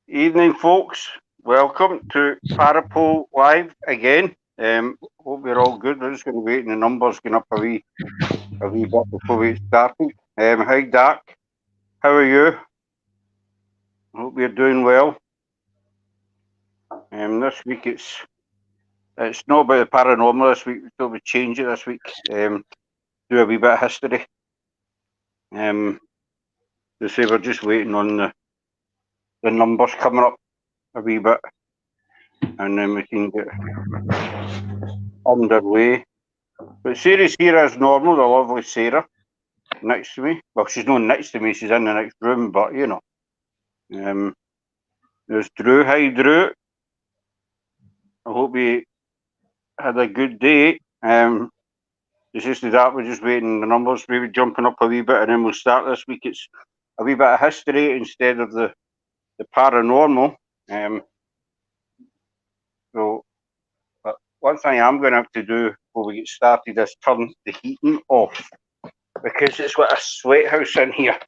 Evening, folks. Welcome to Parapole Live again. Hope you're all good. We're just going to wait and the numbers going up a wee bit before we get started. Hi, Dark. How are you? Hope you're doing well. This week it's not about the paranormal this week. We thought we'd change it this week. Do a wee bit of history. To say we're just waiting on the numbers coming up a wee bit, and then we can get underway. But Sarah's here as normal, the lovely Sarah, next to me. Well, she's not next to me, she's in the next room, but you know. There's Drew. Hi, Drew. I hope you had a good day. It's just that we're just waiting the numbers, maybe jumping up a wee bit, and then we'll start this week. It's a wee bit of history instead of the paranormal. So, but one thing I'm going to have to do before we get started is turn the heating off, because it's like a sweat house in here.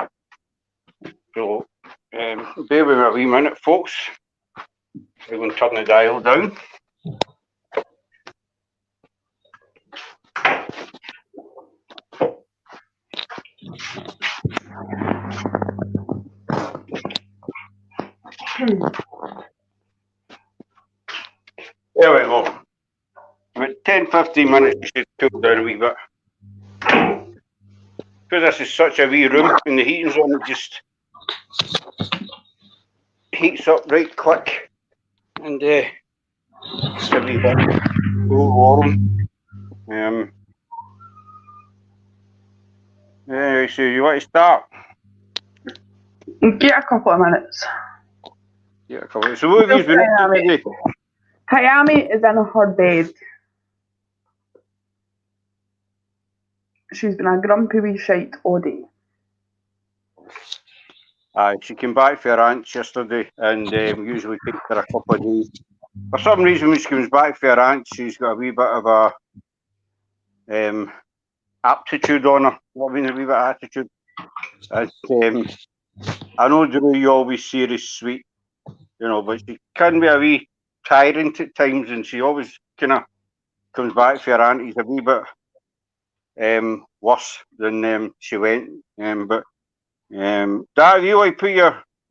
So, bear with me a wee minute, folks. I'm going to turn the dial down. There we go. About 10-15 minutes, we should cool down a wee bit. Because this is such a wee room, and the heating's on, it just heats up right quick, and it's a wee bit cool, warm. Anyway, so you want to start? Get a couple of minutes. Yeah, a couple. So what have you been up to today? Kayami is in her bed. She's been a grumpy wee shite all day. Aye, she came back for her aunt's yesterday, and usually takes her a couple of days. For some reason, when she comes back for her aunt, she's got a wee bit of a aptitude on her. What I mean, a wee bit of attitude. I know, Drew, you always say is sweet, you know, but she can be a wee tyrant at times, and she always kind of comes back for her aunties a wee bit worse than she went. But Dad, if you like put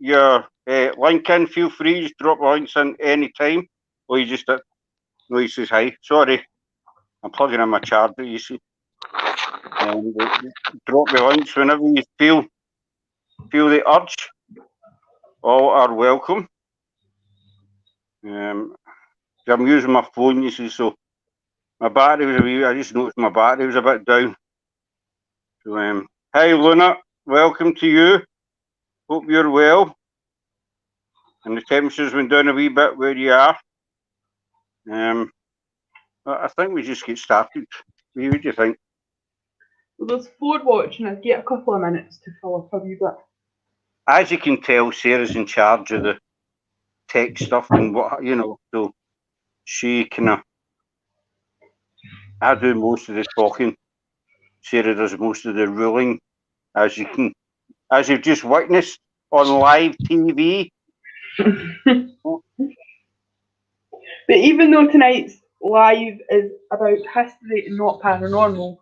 your link in, feel free, just drop the links in any time. Or you just no, he says hi. Sorry, I'm plugging in my charger. You see, drop the links whenever you feel the urge. All are welcome. I'm using my phone, you see, so my battery was a wee. I just noticed my battery was a bit down. So, hi Luna, welcome to you. Hope you're well. And the temperature's went down a wee bit where you are. I think we just get started. What do you think? There's 4 watching. I'd get a couple of minutes to fill up a wee bit. As you can tell, Sarah's in charge of the tech stuff and what, you know, so she I do most of the talking. Sarah does most of the ruling, as you've just witnessed on live TV. But even though tonight's live is about history and not paranormal,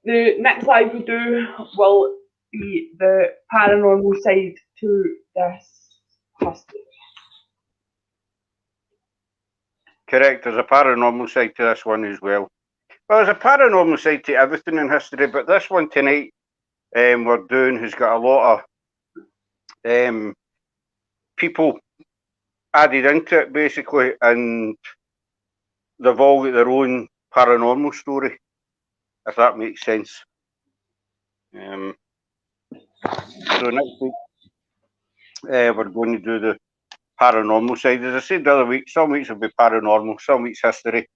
the next live we do will be the paranormal side to this history. Correct, there's a paranormal side to this one as well. Well, there's a paranormal side to everything in history, but this one tonight we're doing has got a lot of people added into it, basically, and they've all got their own paranormal story, if that makes sense. So next week we're going to do the paranormal side. As I said the other week, some weeks will be paranormal, some weeks history,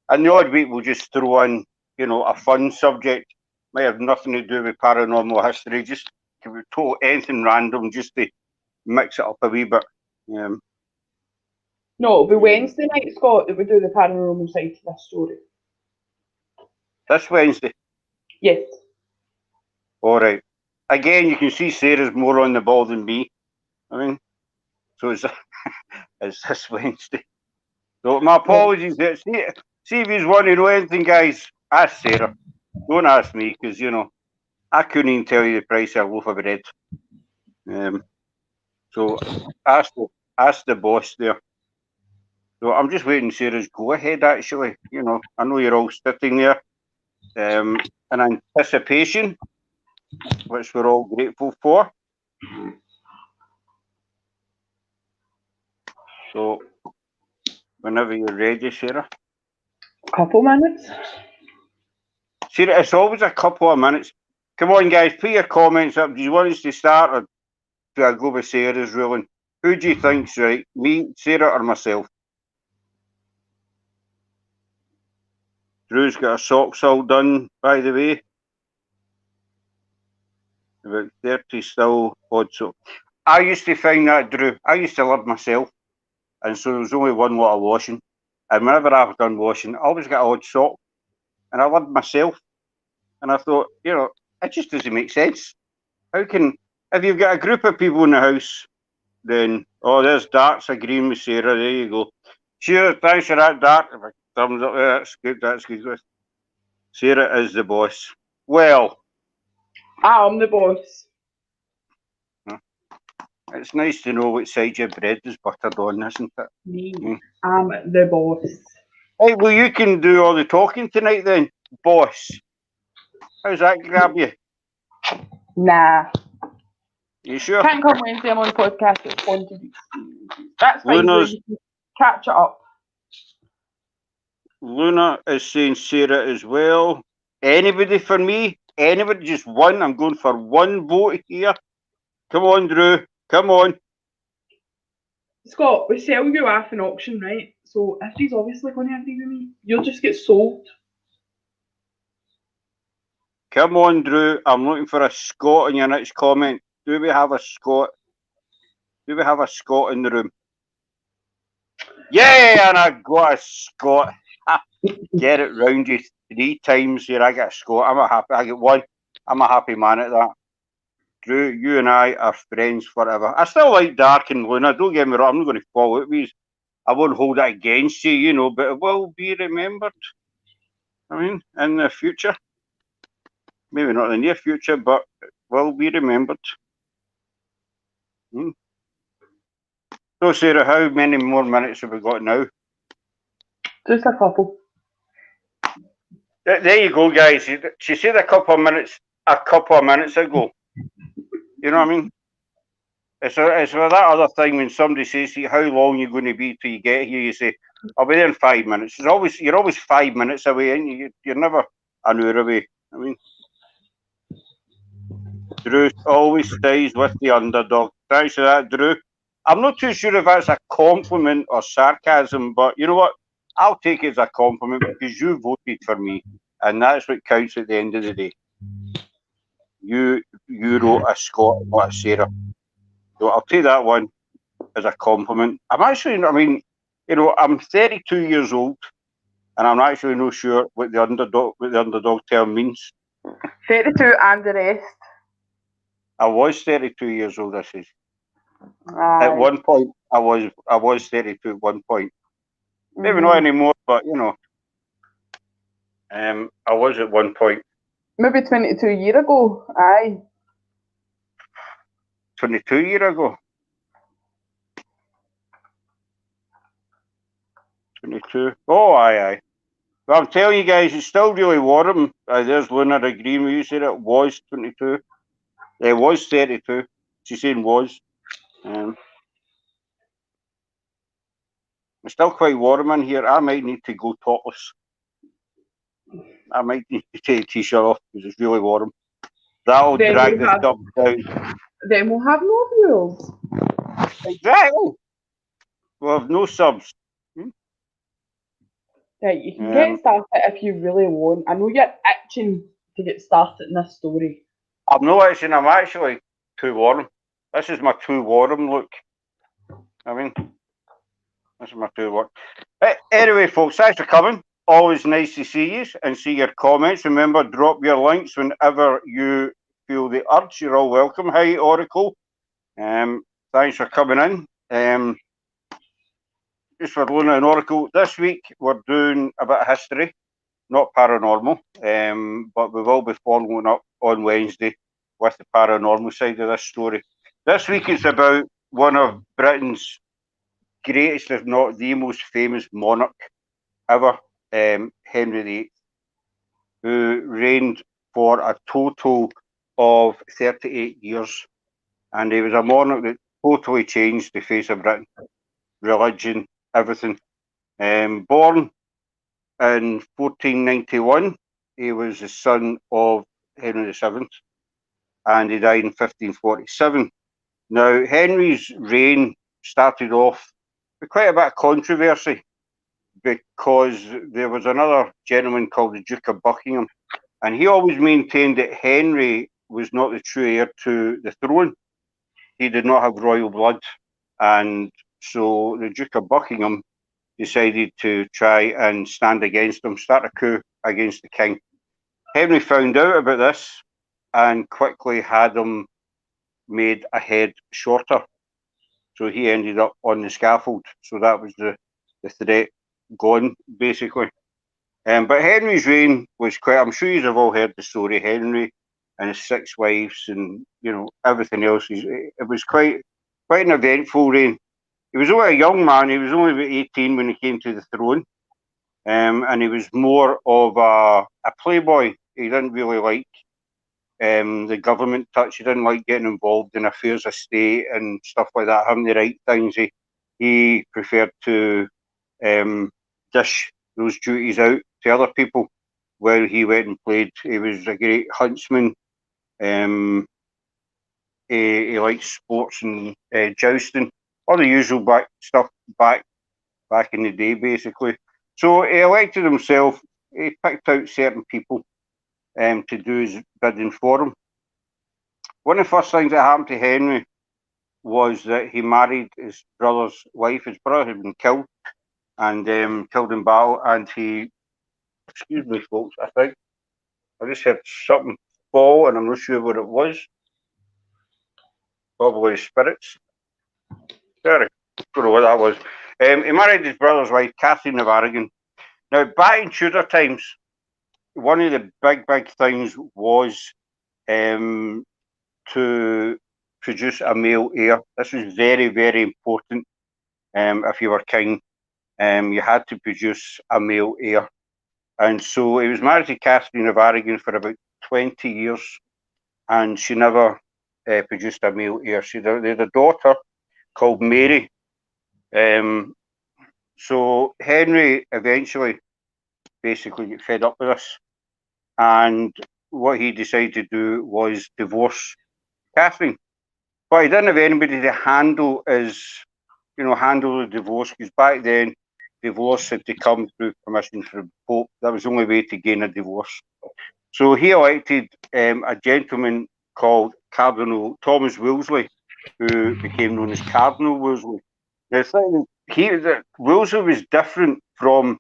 and the odd week we'll just throw in, you know, a fun subject. Might have nothing to do with paranormal history, just give it total anything random, just to mix it up a wee bit. No, it'll be Wednesday night, Scott, that we do the paranormal side to this story. This Wednesday? Yes. All right. Again, you can see Sarah's more on the ball than me. I mean, So it's this Wednesday. So my apologies. See if you want to know anything, guys, ask Sarah. Don't ask me, because, I couldn't even tell you the price of a loaf of bread. So ask the boss there. So I'm just waiting Sarah's go ahead, actually. I know you're all sitting there in anticipation, which we're all grateful for. So whenever you're ready, Sarah. Couple minutes. Sarah, it's always a couple of minutes. Come on, guys, put your comments up. Do you want us to start, or do I go with Sarah's ruling? Who do you think's right? Me, Sarah, or myself? Drew's got her socks all done, by the way. About 30 still odd. So I used to find that, Drew. I used to love myself. And so there was only one lot of washing. And whenever I've done washing, I always got an odd sock. And I loved myself. And I thought, it just doesn't make sense. How can, if you've got a group of people in the house, then, there's Dart's agreeing with Sarah. There you go. Cheers, thanks for that, Dart. Thumbs up there, that's good. Sarah is the boss. Well, I'm the boss. It's nice to know what side your bread is buttered on, isn't it? Me. I'm the boss. Hey, well, you can do all the talking tonight then, boss. How's that grab you? Nah. You sure? Can't come Wednesday, I'm on the podcast. It's fun to do. That's fine. Luna's- You can catch it up. Luna is saying Sarah as well. Anybody for me? Anybody? Just one? I'm going for one vote here. Come on, Drew. Come on. Scott, we sell you off an auction, right? So if he's obviously going to agree with me, you'll just get sold. Come on, Drew. I'm looking for a Scot in your next comment. Do we have a Scot? Do we have a Scot in the room? Yeah, and I got a Scot. Get it round you 3 times here. I get a Scot. I get one. I'm a happy man at that. Drew, you and I are friends forever. I still like Dark and Luna. Don't get me wrong. I'm not going to fall out with you. I won't hold it against you, but it will be remembered. I mean, in the future. Maybe not in the near future, but it will be remembered. So, Sarah, how many more minutes have we got now? Just a couple. There you go, guys. She said a couple of minutes ago. You know what I mean? It's for that other thing when somebody says to you, how long you're going to be till you get here, you say, I'll be there in 5 minutes. You're always 5 minutes away, and you're never an hour away. I mean, Drew always stays with the underdog. Thanks for that, Drew. I'm not too sure if that's a compliment or sarcasm, but you know what? I'll take it as a compliment because you voted for me, and that's what counts at the end of the day. You wrote a Scot, not a Sarah. So I'll take that one as a compliment. I'm 32 years old, and I'm actually not sure what the underdog term means. 32 and the rest. I was 32 years old, I said. Aye. At one point, I was 32 at one point. Maybe not anymore, but I was at one point. Maybe 22 years ago. Aye. 22 years ago. 22. Oh, aye. Well, I'm telling you guys, it's still really warm. There's Luna agreeing with you. Said it was 22. It was 32. She's saying was. It's still quite warm in here. I might need to go topless. I might need to take the t-shirt off because it's really warm. That'll drag the stuff down. Then we'll have no viewers. Exactly. We'll have no subs. Right, you can get started if you really want. I know you're itching to get started in this story. I'm not itching. I'm actually too warm. This is my too warm look. I mean, this is my too warm. Anyway, folks, thanks for coming. Always nice to see you and see your comments. Remember, drop your links whenever you feel the urge. You're all welcome. Hi, Oracle. Thanks for coming in. Just for Luna and Oracle, this week we're doing a bit of history, not paranormal, but we will be following up on Wednesday with the paranormal side of this story. This week it's about one of Britain's greatest, if not the most famous monarch ever, Henry VIII, who reigned for a total of 38 years. And he was a monarch that totally changed the face of Britain, religion, everything. Born in 1491, he was the son of Henry VII, and he died in 1547. Now, Henry's reign started off with quite a bit of controversy because there was another gentleman called the Duke of Buckingham, and he always maintained that Henry was not the true heir to the throne. He did not have royal blood, and so the Duke of Buckingham decided to try and stand against him, start a coup against the king. Henry found out about this and quickly had him made a head shorter. So he ended up on the scaffold. So that was the threat gone, basically. But Henry's reign was quite, I'm sure you've all heard the story, Henry and his 6 wives and, you know, everything else. It was quite an eventful reign. He was only a young man. He was only about 18 when he came to the throne. And he was more of a playboy. He didn't really like the government touch. He didn't like getting involved in affairs of state and stuff like that, having the right things. He preferred to dish those duties out to other people while he went and played. He was a great huntsman. He liked sports and jousting, all the usual stuff back in the day, basically. So he elected himself. He picked out certain people to do his bidding for him. One of the first things that happened to Henry was that he married his brother's wife. His brother had been killed and killed in battle, and he, excuse me, folks, I think I just heard something fall, and I'm not sure what it was. Probably spirits. Sorry, don't know what that was. He married his brother's wife, Catherine of Aragon. Now, back in Tudor times, one of the big things was to produce a male heir. This was very, very important. If you were king, you had to produce a male heir. And so he was married to Catherine of Aragon for about 20 years, and she never produced a male heir. They had a daughter called Mary. So Henry eventually basically got fed up with this, and what he decided to do was divorce Catherine. But he didn't have anybody to handle the divorce, because back then divorce had to come through permission from the Pope. That was the only way to gain a divorce. So he elected a gentleman called Cardinal Thomas Wolsey, who became known as Cardinal Wolsey. The thing Wolsey was different from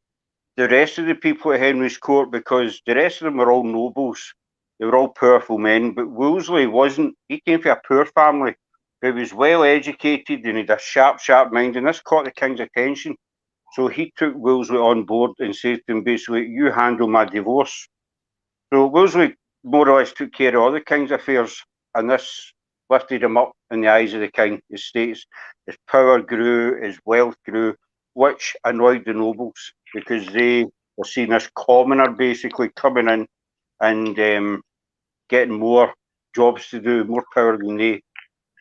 the rest of the people at Henry's court, because the rest of them were all nobles. They were all powerful men, but Wolsey wasn't. He came from a poor family. He was well educated and he had a sharp mind, and this caught the king's attention. So he took Wolsey on board and said to him, basically, you handle my divorce. So Wolsey more or less took care of all the king's affairs, and this lifted him up in the eyes of the king. His status, his power grew, his wealth grew, which annoyed the nobles, because they were seen as commoner, basically coming in and getting more jobs to do, more power than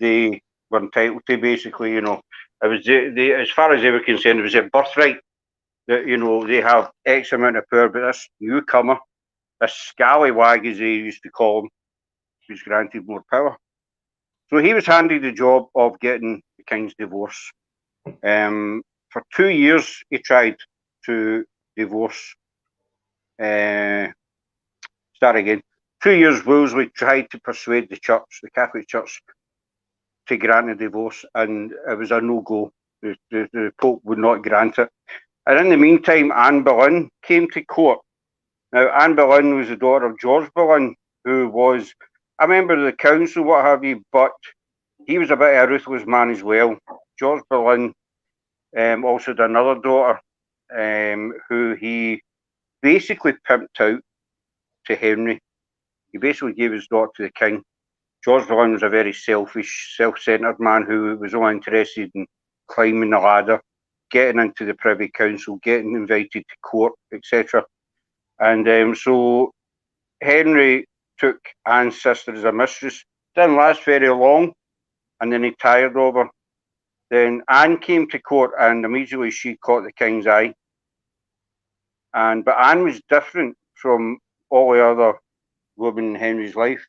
they were entitled to, basically. You know, it was as far as they were concerned, it was their birthright that, you know, they have X amount of power, but this newcomer, this scallywag, as they used to call him, was granted more power. So he was handed the job of getting the king's divorce. For 2 years, he tried to divorce. Start again. 2 years, Wolsey tried to persuade the church, the Catholic Church, to grant a divorce, and it was a no-go. The Pope would not grant it. And in the meantime, Anne Boleyn came to court. Now, Anne Boleyn was the daughter of George Boleyn, who was a member of the council, what have you, but he was a bit of a ruthless man as well. George Boleyn also had another daughter who he basically pimped out to Henry. He basically gave his daughter to the king. George Boleyn was a very selfish, self-centred man who was only interested in climbing the ladder, getting into the Privy Council, getting invited to court, etc. And so Henry took Anne's sister as a mistress. Didn't last very long, and then he tired of her. Then Anne came to court, and immediately she caught the king's eye. But Anne was different from all the other women in Henry's life.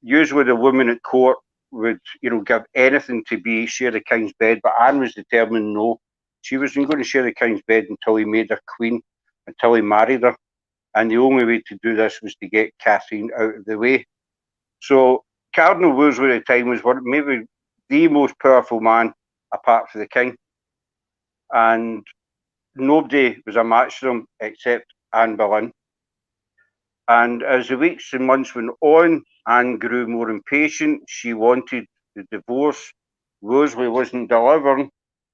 Usually the women at court would, give anything to share the king's bed, but Anne was determined no. She wasn't going to share the king's bed until he made her queen, until he married her. And the only way to do this was to get Catherine out of the way. So Cardinal Wolsey at the time was maybe the most powerful man apart from the king. And nobody was a match to him except Anne Boleyn. And as the weeks and months went on, Anne grew more impatient. She wanted the divorce. Wolsey wasn't delivering,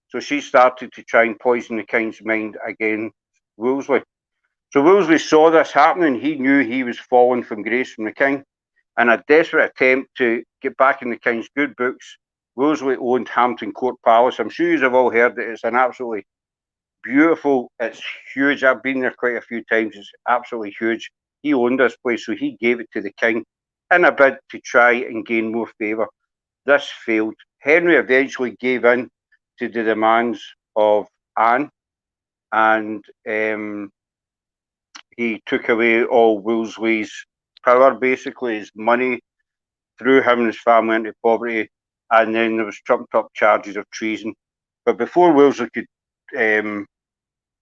so she started to try and poison the king's mind against Wolsey. So Wolsey saw this happening. He knew he was falling from grace from the king. In a desperate attempt to get back in the king's good books, Wolsey owned Hampton Court Palace. I'm sure you've all heard it. It's an absolutely beautiful, it's huge. I've been there quite a few times. It's absolutely huge. He owned this place, so he gave it to the king in a bid to try and gain more favour. This failed. Henry eventually gave in to the demands of Anne, and he took away all Wolsey's power, basically his money, threw him and his family into poverty, and then there was trumped up charges of treason. But before Wolsey could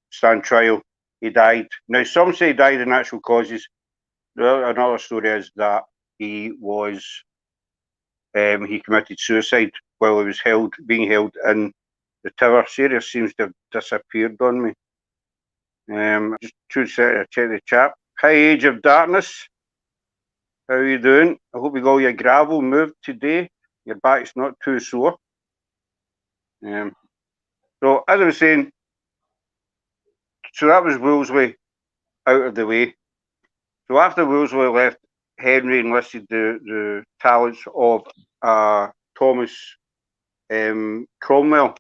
stand trial, he died. Now, some say he died of natural causes. Another story is that he committed suicide while he was being held in the Tower. Sirius seems to have disappeared on me. Just 2 seconds, check the chat. Hi, Age of Darkness. How are you doing? I hope you got all your gravel moved today. Your back's not too sore. So, as I was saying, so that was Wolsey out of the way. So after Wolsey left, Henry enlisted the talents of Thomas Cromwell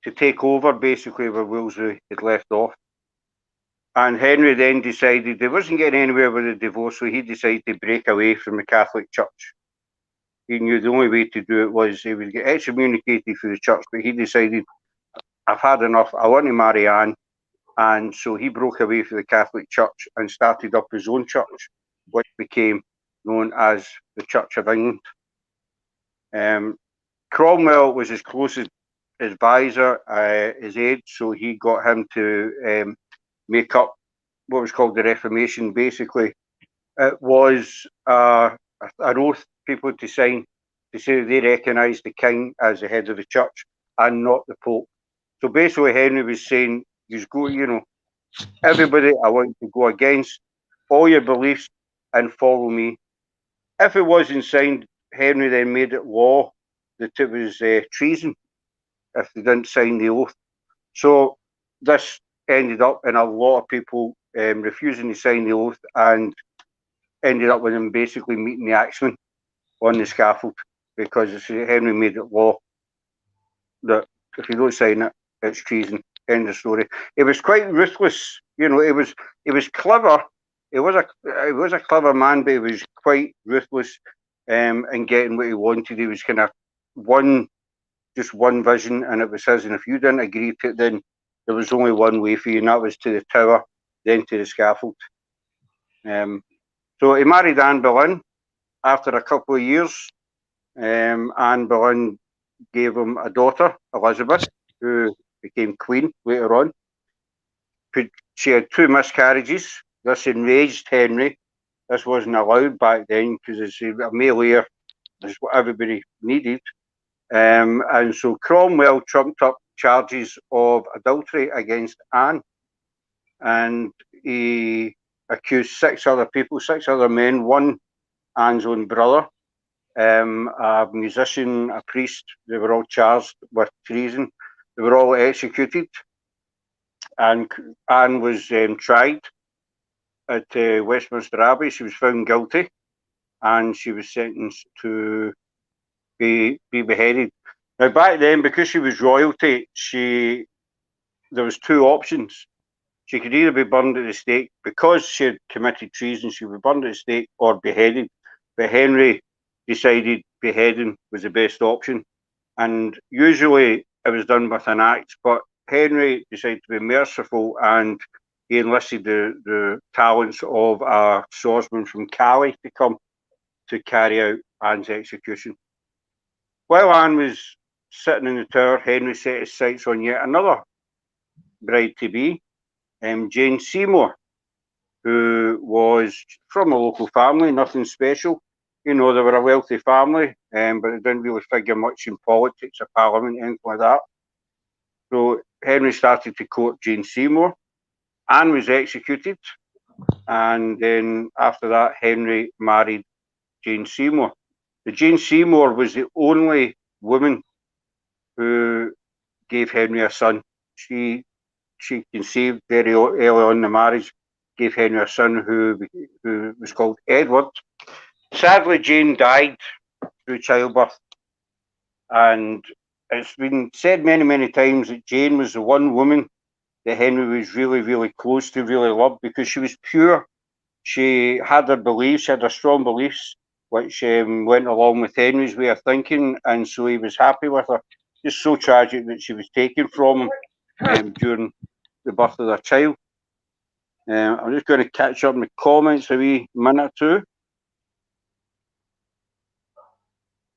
to take over basically where Wolsey had left off. And Henry then decided he wasn't getting anywhere with the divorce, so he decided to break away from the Catholic Church. He knew the only way to do it was he would get excommunicated from the church, but he decided, I've had enough, I want to marry Anne. And so he broke away from the Catholic Church and started up his own church, which became known as the Church of England. Cromwell was his closest advisor, his aide, so he got him to make up what was called the Reformation. Basically, it was an oath people to sign to say they recognised the king as the head of the church and not the Pope. So basically, Henry was saying, everybody, I want to go against all your beliefs and follow me. If it wasn't signed, Henry then made it law that it was treason if they didn't sign the oath. So this ended up in a lot of people refusing to sign the oath, and ended up with him basically meeting the axeman on the scaffold, because Henry made it law that if you don't sign it, it's treason. End of story. It was quite ruthless. It was clever. It was a clever man, but he was quite ruthless in getting what he wanted. He was kind of just one vision, and it was his. And if you didn't agree to it, then there was only one way for you, and that was to the Tower, then to the scaffold. So he married Anne Boleyn after a couple of years. Anne Boleyn gave him a daughter, Elizabeth, who became queen later on. She had 2 miscarriages. This enraged Henry. This wasn't allowed back then because a male heir is what everybody needed. And so Cromwell trumped up charges of adultery against Anne, and he accused 6 other people, 6 other men, one Anne's own brother, a musician, a priest. They were all charged with treason. They were all executed, and Anne was tried at Westminster Abbey. She was found guilty, and she was sentenced to be beheaded. Now, back then, because she was royalty, there was two options. She could either be burned at the stake. Because she had committed treason, she would be burned at the stake or beheaded. But Henry decided beheading was the best option. And usually it was done with an axe, but Henry decided to be merciful, and he enlisted the talents of a swordsman from Calais to come to carry out Anne's execution. While Anne was sitting in the tower, Henry set his sights on yet another bride-to-be, Jane Seymour, who was from a local family, nothing special. You know, they were a wealthy family, but it didn't really figure much in politics or parliament, anything like that. So Henry started to court Jane Seymour. Anne was executed, and then after that, Henry married Jane Seymour. The Jane Seymour was the only woman who gave Henry a son. She conceived very early on in the marriage, gave Henry a son who was called Edward. Sadly, Jane died through childbirth, and it's been said many, many times that Jane was the one woman that Henry was really, really close to, really loved, because she was pure. She had her beliefs, she had her strong beliefs, which went along with Henry's way of thinking, and so he was happy with her. Just so tragic that she was taken from him during the birth of their child. I'm just going to catch up in the comments a wee minute or two.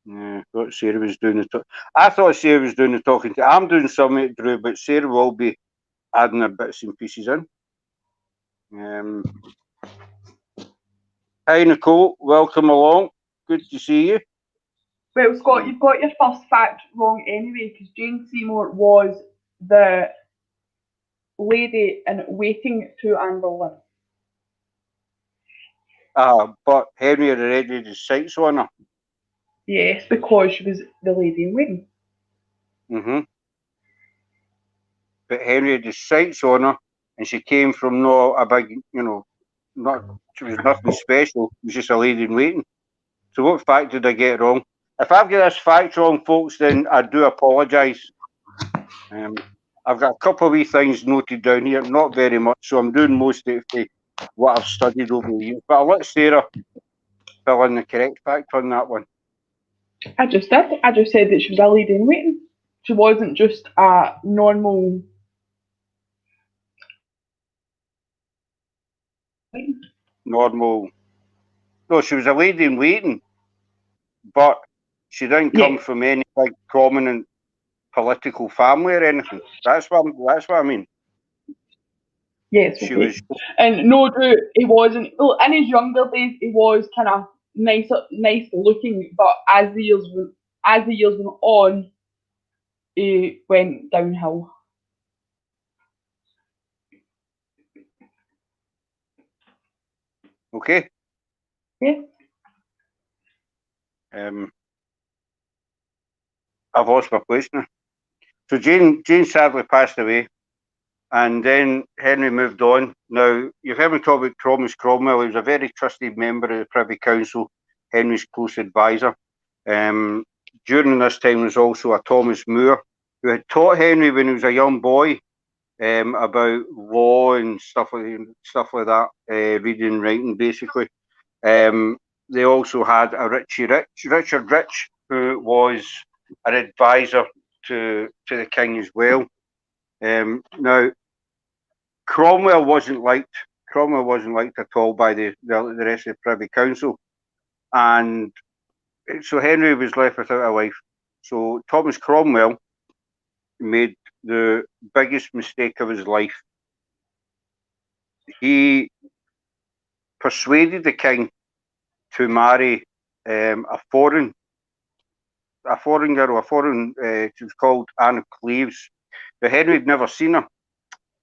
I thought Sarah was doing the I thought Sarah was doing the talking. I'm doing some of it, Drew, but Sarah will be adding her bits and pieces in. Hi, Nicole. Welcome along. Good to see you. Well, Scott, you've got your first fact wrong anyway, because Jane Seymour was the lady in waiting to Anne Boleyn. But Henry had already had his sights on her. Yes, because she was the lady in waiting. But Henry had his sights on her, and she came from not a big, she was nothing special. She was just a lady in waiting. So what fact did I get wrong? If I've got this fact wrong, folks, then I do apologise. I've got a couple of wee things noted down here, not very much, so I'm doing most of it what I've studied over the years. But I'll let Sarah fill in the correct fact on that one. I just did. I just said that she was a lady in waiting. She wasn't just a normal. No, she was a lady in waiting, but she didn't come from any big prominent political family or anything. That's what I mean. Yes, she was. And no, Drew, he wasn't. Well, in his younger days, he was kind of nice looking, but as the years went on, he went downhill. Okay. Yeah. I've lost my place now. So Jane sadly passed away, and then Henry moved on. Now, you've heard me talk about Thomas Cromwell. He was a very trusted member of the Privy Council, Henry's close advisor. During this time, there was also a Thomas More, who had taught Henry when he was a young boy about law and stuff like that, reading and writing, basically. They also had a Richard Rich, who was an advisor to the king as well. Now, Cromwell wasn't liked at all by the rest of the Privy Council, and so Henry was left without a wife. So Thomas Cromwell made the biggest mistake of his life. He persuaded the king to marry a foreign girl. She was called Anne of Cleves. Now, Henry had never seen her,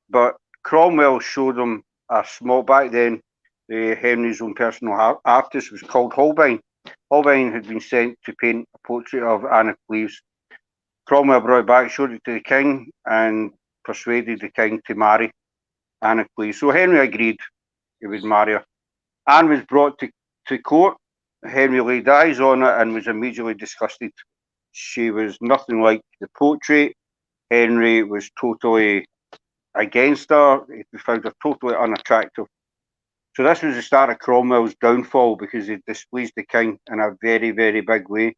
but Cromwell showed him a small. Back then, Henry's own personal artist was called Holbein. Holbein had been sent to paint a portrait of Anne of Cleves. Cromwell brought it back, showed it to the king, and persuaded the king to marry Anne of Cleves. So Henry agreed he would marry her. Anne was brought to court. Henry laid eyes on it and was immediately disgusted. She was nothing like the portrait. Henry was totally against her. He found her totally unattractive. So this was the start of Cromwell's downfall because he displeased the king in a very, very big way.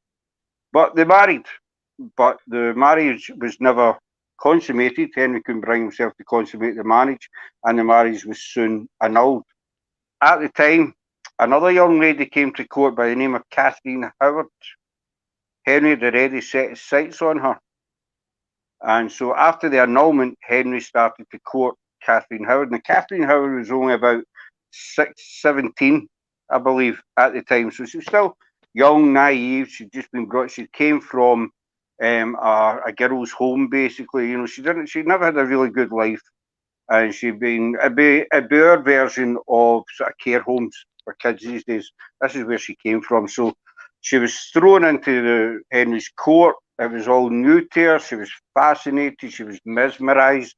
But they married. But the marriage was never consummated. Henry couldn't bring himself to consummate the marriage, and the marriage was soon annulled. At the time, another young lady came to court by the name of Catherine Howard. Henry had already set his sights on her. And so after the annulment, Henry started to court Catherine Howard. Now, Catherine Howard was only about 17, I believe, at the time. So she was still young, naive. She'd just been brought, she came from a girl's home, basically. You know, she never had a really good life. And she'd been a better version of sort of care homes for kids these days. This is where she came from. So she was thrown into Henry's court. It was all new to her. She was fascinated. She was mesmerised.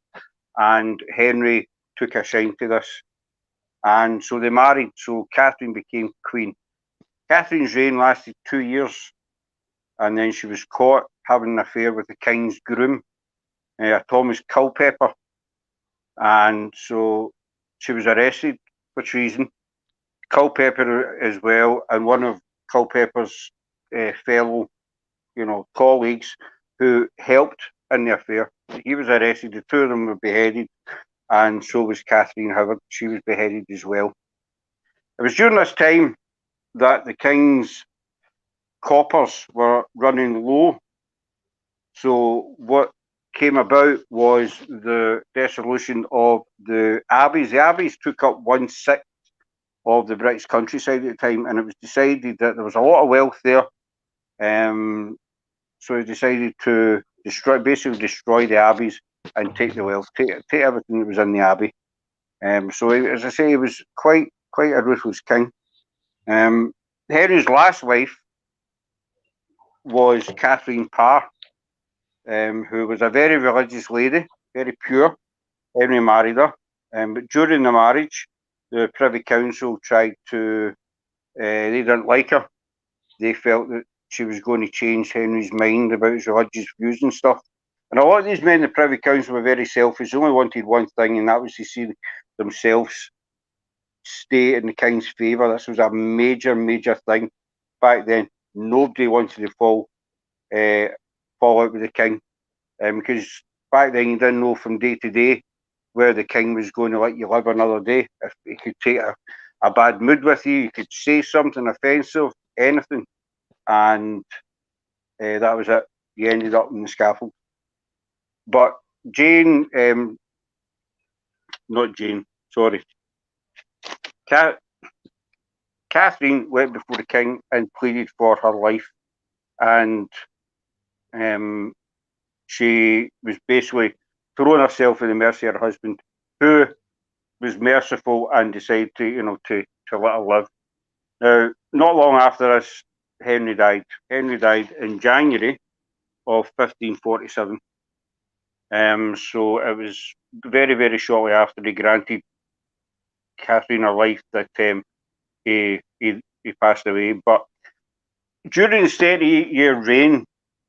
And Henry took a shine to this. And so they married. So Catherine became queen. Catherine's reign lasted 2 years. And then she was caught having an affair with the king's groom, Thomas Culpeper. And so she was arrested for treason. Culpeper as well, and one of Culpeper's fellow, colleagues who helped in the affair. He was arrested. The two of them were beheaded, and so was Catherine Howard. She was beheaded as well. It was during this time that the king's coppers were running low. So what came about was the dissolution of the abbeys. The abbeys took up 1/6 of the British countryside at the time, and it was decided that there was a lot of wealth there. So they decided to basically destroy the abbeys and take the wealth, take everything that was in the abbey. So as I say, he was quite a ruthless king. Henry's last wife was Catherine Parr, who was a very religious lady, very pure. Henry married her, but during the marriage, the Privy Council tried to, they didn't like her. They felt that she was going to change Henry's mind about his religious views and stuff. And a lot of these men in the Privy Council were very selfish. They only wanted one thing, and that was to see themselves stay in the king's favour. This was a major, major thing back then. Nobody wanted to fall out with the king, because back then you didn't know from day to day where the king was going to let you live another day. If he could take a bad mood with you, you could say something offensive, anything, and that was it. You ended up in the scaffold. But Catherine went before the king and pleaded for her life, and she was basically throwing herself at the mercy of her husband, who was merciful and decided to let her live. Now, not long after this, Henry died. Henry died in January of 1547. So it was very, very shortly after he granted Catherine her life that he passed away. But during the 30-year reign,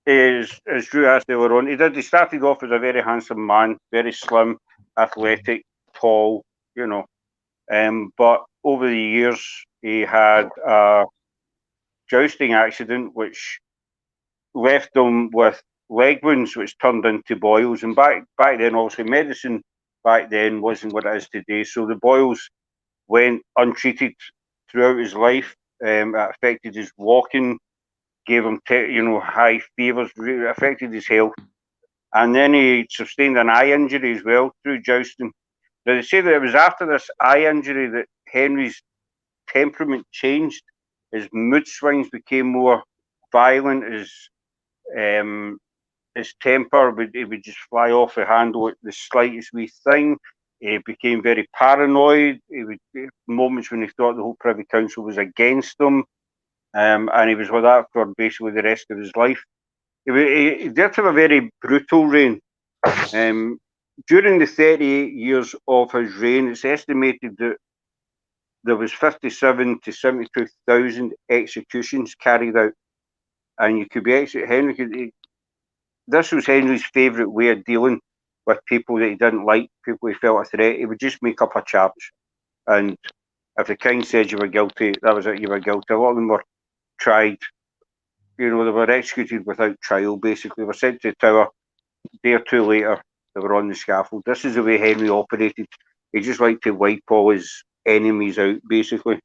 as Drew asked earlier on, he started off as a very handsome man, very slim, athletic, tall, but over the years he had a jousting accident which left him with leg wounds which turned into boils. And back then, obviously, medicine back then wasn't what it is today. So the boils went untreated throughout his life. It affected his walking, gave him high fevers, really affected his health. And then he sustained an eye injury as well through jousting. Now, they say that it was after this eye injury that Henry's temperament changed. His mood swings became more violent. His temper would just fly off the handle at the slightest wee thing. He became very paranoid. He would moments when he thought the whole Privy Council was against him. and he was with that for basically the rest of his life. He did have a very brutal reign. During the 38 years of his reign, it's estimated that there was 57 to 72,000 executions carried out, and you could be this was Henry's favourite way of dealing with people that he didn't like, people he felt a threat. He would just make up a charge, and if the king said you were guilty, that was it, you were guilty. A lot of them were tried, they were executed without trial, basically. They were sent to the Tower. A day or two later, they were on the scaffold. This is the way Henry operated. He just liked to wipe all his enemies out, basically.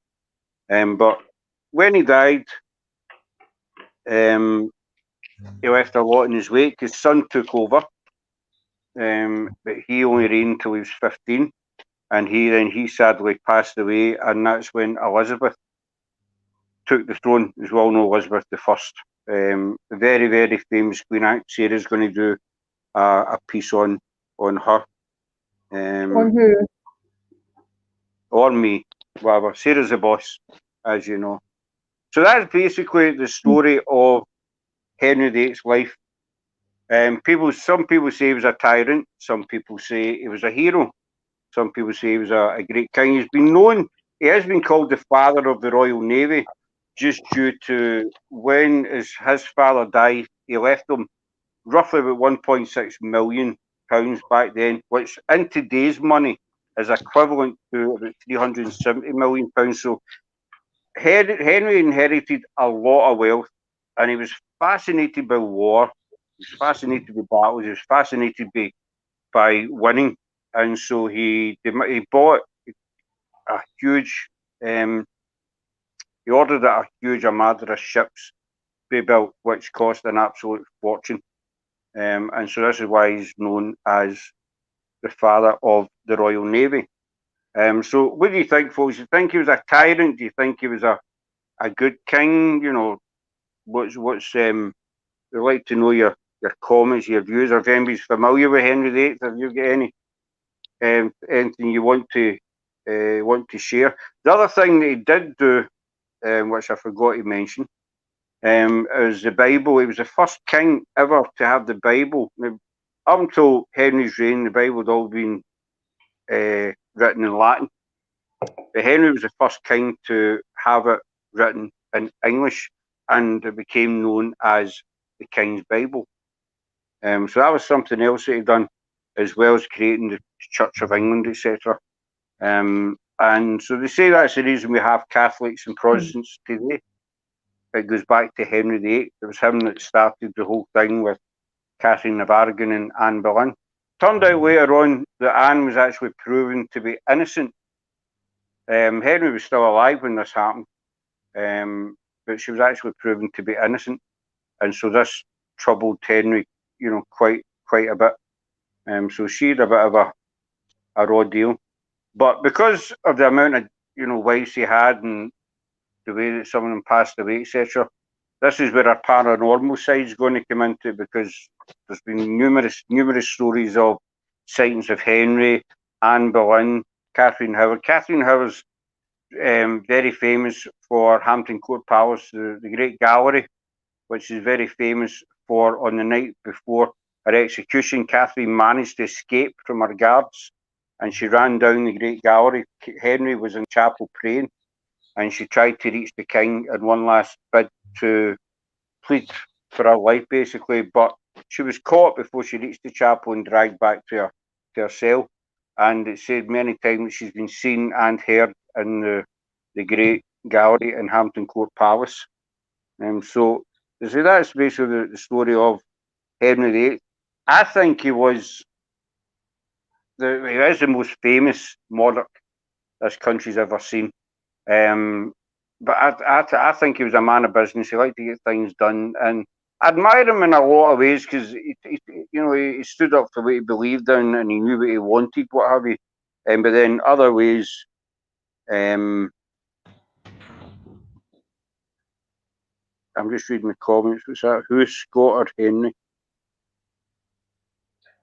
But when he died, he left a lot in his wake. His son took over, but he only reigned until he was 15, and he sadly passed away, and that's when Elizabeth took the throne. As we all know, Elizabeth I. Very, very famous Queen. Sarah's going to do a piece on her. On who? On me, whatever. Sarah's the boss, as you know. So that's basically the story of Henry VIII's life. Some people say he was a tyrant. Some people say he was a hero. Some people say he was a great king. He has been called the father of the Royal Navy, just due to when his father died, he left them roughly about £1.6 million back then, which in today's money is equivalent to about £370 million. So Henry inherited a lot of wealth, and he was fascinated by war. He was fascinated by battles. He was fascinated by winning, and so he bought a huge. He ordered a huge armada of ships be built, which cost an absolute fortune. And so this is why he's known as the father of the Royal Navy. So what do you think, folks? Do you think he was a tyrant? Do you think he was a good king? What's we'd like to know your comments, your views, or if anybody's familiar with Henry VIII, have you got anything you want to share? The other thing that he did do, which I forgot to mention, is the Bible. He was the first king ever to have the Bible. Now, up until Henry's reign, the Bible had all been written in Latin. But Henry was the first king to have it written in English, and it became known as the King's Bible. So that was something else that he'd done, as well as creating the Church of England, etc. And so they say that's the reason we have Catholics and Protestants today. It goes back to Henry VIII. It was him that started the whole thing with Catherine of Aragon and Anne Boleyn. Turned out later on that Anne was actually proven to be innocent. Henry was still alive when this happened, but she was actually proven to be innocent, and so this troubled Henry, quite a bit. So she had a bit of a raw deal, but because of the amount of wives he had and the way that some of them passed away, etc. This is where our paranormal side is going to come into, because there's been numerous stories of sightings of Henry, Anne Boleyn, Catherine Howard. Catherine Howard's very famous for Hampton Court Palace, the Great Gallery, which is very famous for, on the night before her execution, Catherine managed to escape from her guards, and she ran down the Great Gallery. Henry was in chapel praying, and she tried to reach the king in one last bid to plead for her life, basically, but she was caught before she reached the chapel and dragged back to her cell. And it's said many times she's been seen and heard in the Great Gallery in Hampton Court Palace. So that's basically the story of Henry VIII. I think he is the most famous monarch this country's ever seen. But I think he was a man of business. He liked to get things done, and I admire him in a lot of ways, because he stood up for what he believed in, and he knew what he wanted, what have you. But then other ways, I'm just reading the comments. What's that? Who's Scott or Henry?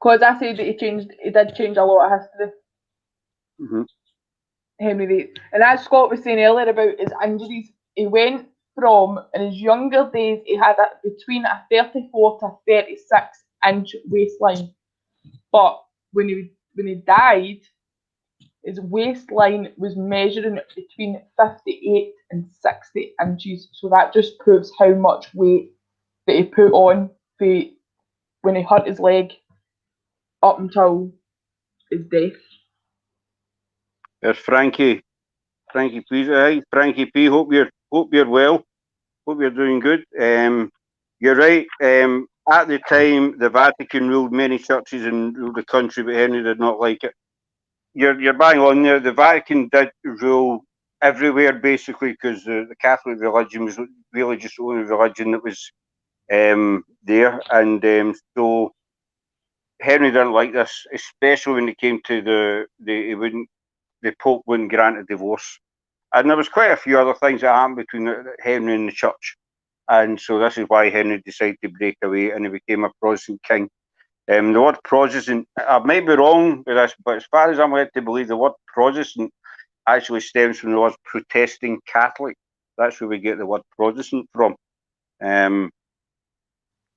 Because I said that he did change a lot of history. Mm-hmm. Henry VIII. And as Scott was saying earlier about his injuries, he went from, in his younger days, he had between a 34 to 36-inch waistline. But when he died, his waistline was measuring between 58 and 60 inches. So that just proves how much weight that he put on when he hurt his leg up until his death. There's Frankie P. Hi, Frankie P. Hope you're well. Hope you're doing good. You're right. At the time, the Vatican ruled many churches and ruled the country, but Henry did not like it. You're bang on there. The Vatican did rule everywhere, basically, because the Catholic religion was really just the only religion that was there. And so Henry didn't like this, especially when it came to the Pope wouldn't grant a divorce. And there was quite a few other things that happened between Henry and the church. And so this is why Henry decided to break away and he became a Protestant king. The word Protestant, I might be wrong with this, but as far as I'm led to believe, the word Protestant actually stems from the word protesting Catholic. That's where we get the word Protestant from.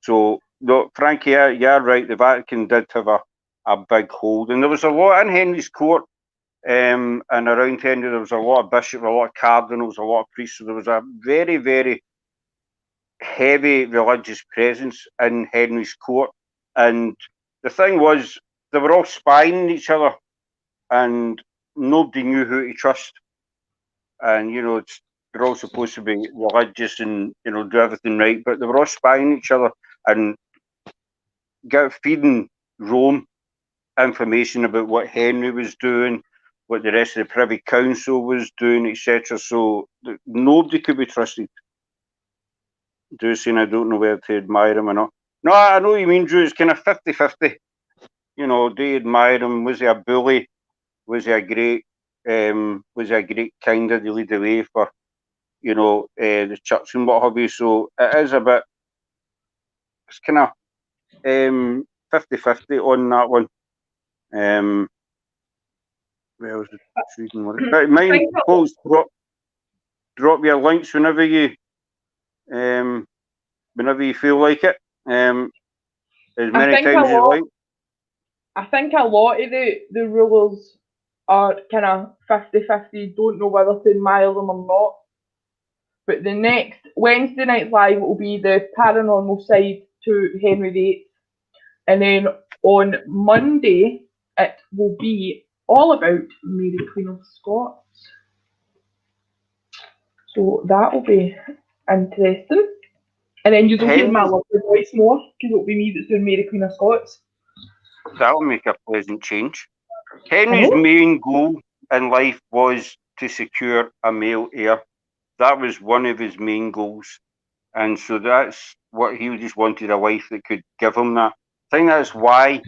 So, no, Frankie, you're right. The Vatican did have a big hold. And there was a lot in Henry's court. And around Henry, there was a lot of bishops, a lot of cardinals, a lot of priests. So there was a very, very heavy religious presence in Henry's court. And the thing was, they were all spying each other, and nobody knew who to trust. And they're all supposed to be religious and do everything right, but they were all spying each other and feeding Rome information about what Henry was doing, what the rest of the Privy Council was doing, etc. So nobody could be trusted. Saying I don't know whether to admire him or not. No, I know what you mean, Drew. It's kind of 50-50. Do you admire him? Was he a bully? Was he a great kind of to lead the way for the church and what have you? So it is a bit. It's kind of 50-50 on that one. Where was the reading one? Mind, folks, drop your links whenever you feel like it. As many times as you like. I think a lot of the rulers are kind of 50-50, don't know whether to admire them or not. But the next Wednesday Night Live will be the paranormal side to Henry VIII. And then on Monday, it will be all about Mary Queen of Scots. So that will be interesting. And then you'll hear my lovely voice more, because it'll be me that's doing Mary Queen of Scots. That'll make a pleasant change. Henry's main goal in life was to secure a male heir. That was one of his main goals. And so that's what he just wanted, a wife that could give him that. I think that's why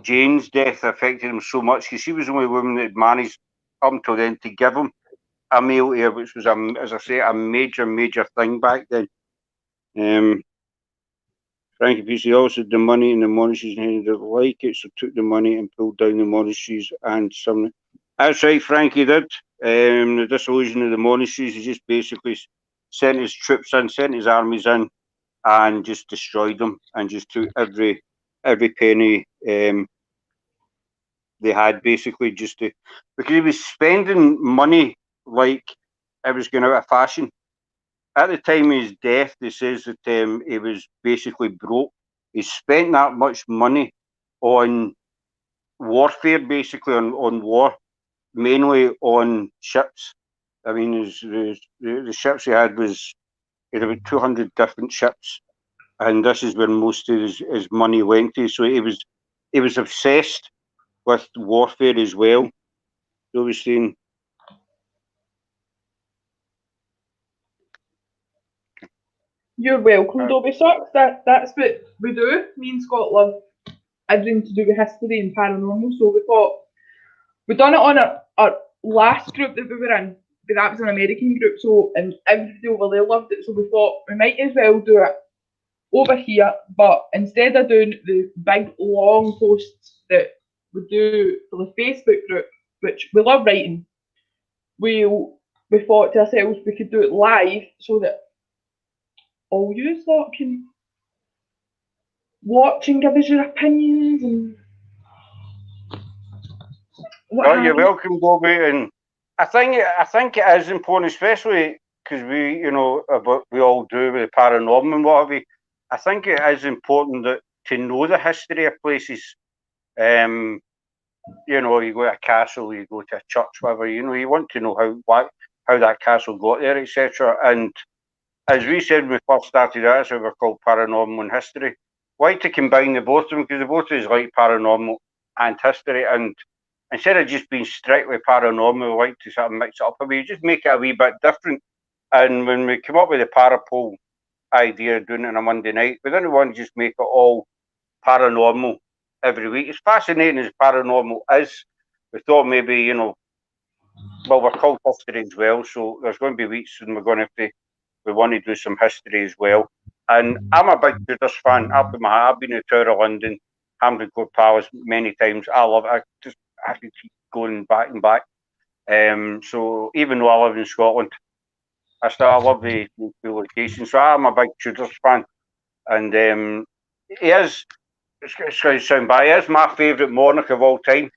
Jane's death affected him so much, because she was the only woman that managed up until then to give him a male heir, which was, as I say, a major, major thing back then. Frankie P. also had the money in the monasteries and he didn't like it, so took the money and pulled down the monasteries and some. That's right, Frankie did. The dissolution of the monasteries, he just basically sent his troops in, sent his armies in, and just destroyed them, and just took every penny they had, basically, just to, because he was spending money like it was going out of fashion. At the time of his death, he says that he was basically broke. He spent that much money on warfare, basically on war, mainly on ships. I mean, the ships he had had about 200 different ships, and this is where most of his money went to. So he was obsessed with warfare as well. So he was saying. You're welcome, Dobby Socks. That's what we do. Me and Scott love everything to do with history and paranormal. So we thought we'd done it on our last group that we were in, but that was an American group. So and everybody over there loved it. So we thought we might as well do it over here, but instead of doing the big long posts that we do for the Facebook group, which we love writing, we'll we thought to ourselves we could do it live so that all you lot can watch and give us your opinions and what Well, have you're you. welcome, Bobby. And I think it is important, especially because we, you know, what we all do with the paranormal and what have you. I think it is important that to know the history of places. You know, you go to a castle, you go to a church, whatever. You know, you want to know how that castle got there, etc. And as we said when we first started out, so we're called Paranormal and History. Why to combine the both of them? Because the both is like paranormal and history. And instead of just being strictly paranormal, we like to sort of mix it up a wee, just make it a wee bit different. And when we come up with the Parapole idea of doing it on a Monday night, we didn't want to just make it all paranormal every week. As fascinating as paranormal is, we thought maybe, you know, well, we're called history as well, so there's going to be weeks when we're going to have to, we want to do some history as well. And I'm a big Tudors fan. I've been to the Tower of London, Hampton Court Palace many times. I love it. I can keep going back and back. So even though I live in Scotland, I love the location. So I'm a big Tudors fan, and he is. It's going to sound bad. He is my favourite monarch of all time,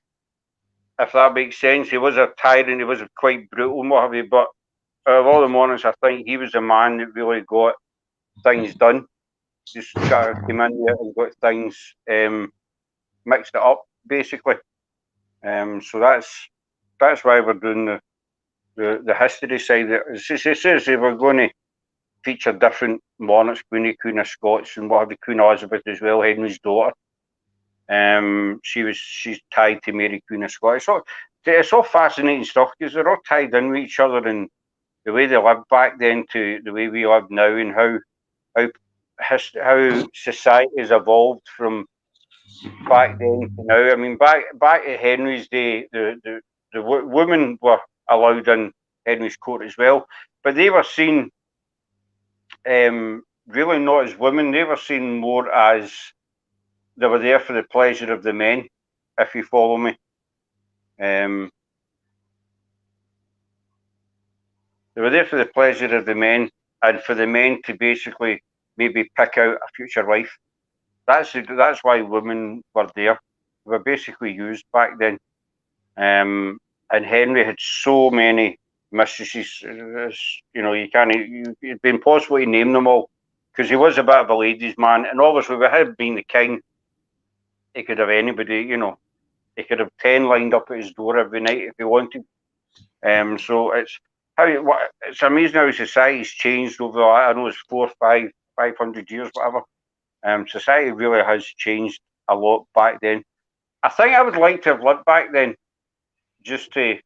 if that makes sense. He was a tyrant. He was quite brutal and what have you. But out of all the monarchs, I think he was the man that really got things done. Just came in there and got things mixed it up, basically. So that's why we're doing the history side. It says we're going to feature different monarchs, Queen of Scots and what have you, Queen Elizabeth as well, Henry's daughter. She's tied to Mary, Queen of Scots. So it's all fascinating stuff because they're all tied in with each other, and the way they lived back then to the way we live now, and how society has evolved from back then to now. I mean, back at Henry's day, the women were allowed in Henry's court as well, but they were seen really not as women. They were seen more as they were there for the pleasure of the men, if you follow me. They were there for the pleasure of the men and for the men to basically maybe pick out a future wife. That's why women were there. They were basically used back then. And Henry had so many mistresses. You know, it'd be impossible to name them all because he was a bit of a ladies' man. And obviously, with him being the king, he could have anybody, you know, he could have 10 lined up at his door every night if he wanted. So it's amazing how society's changed over, I know it's 500 years, whatever. Society really has changed a lot back then. I think I would like to have lived back then just to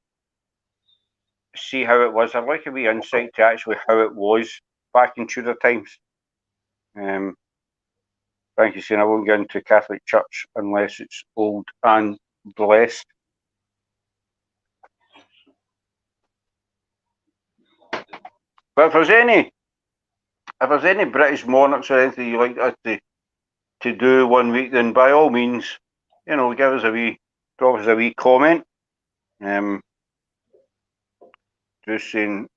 see how it was. I'd like a wee insight to actually how it was back in Tudor times. Thank you, saying I won't get into Catholic Church unless it's old and blessed. But if there's any British monarchs or anything you like us to do one week, then by all means, you know, drop us a wee comment. Just saying,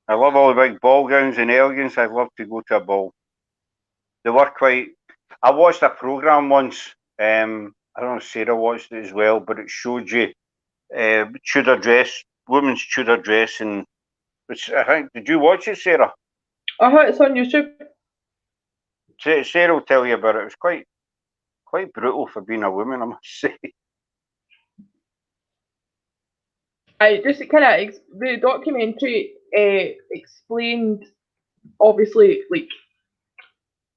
I love all the big ball gowns and elegance. I'd love to go to a ball. They were quite. I watched a program once. I don't know if Sarah watched it as well, but it showed you Tudor dress, women's Tudor dress, and which I think. Did you watch it, Sarah? It's on YouTube. Sarah will tell you about it. It was quite brutal for being a woman, I must say. Just kind of the documentary explained obviously like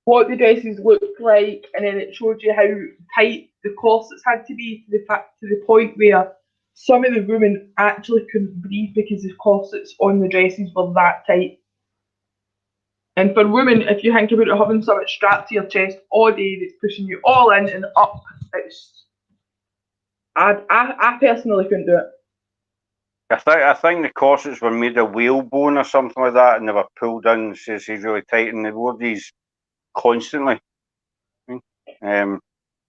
what the dresses looked like, and then it showed you how tight the corsets had to be to the point where some of the women actually couldn't breathe because the corsets on the dresses were that tight. And for women, if you think about it, having something strapped to your chest all day that's pushing you all in and up, I personally couldn't do it. I think the corsets were made of whalebone or something like that, and they were pulled in, says he's really tight, and they wore these constantly.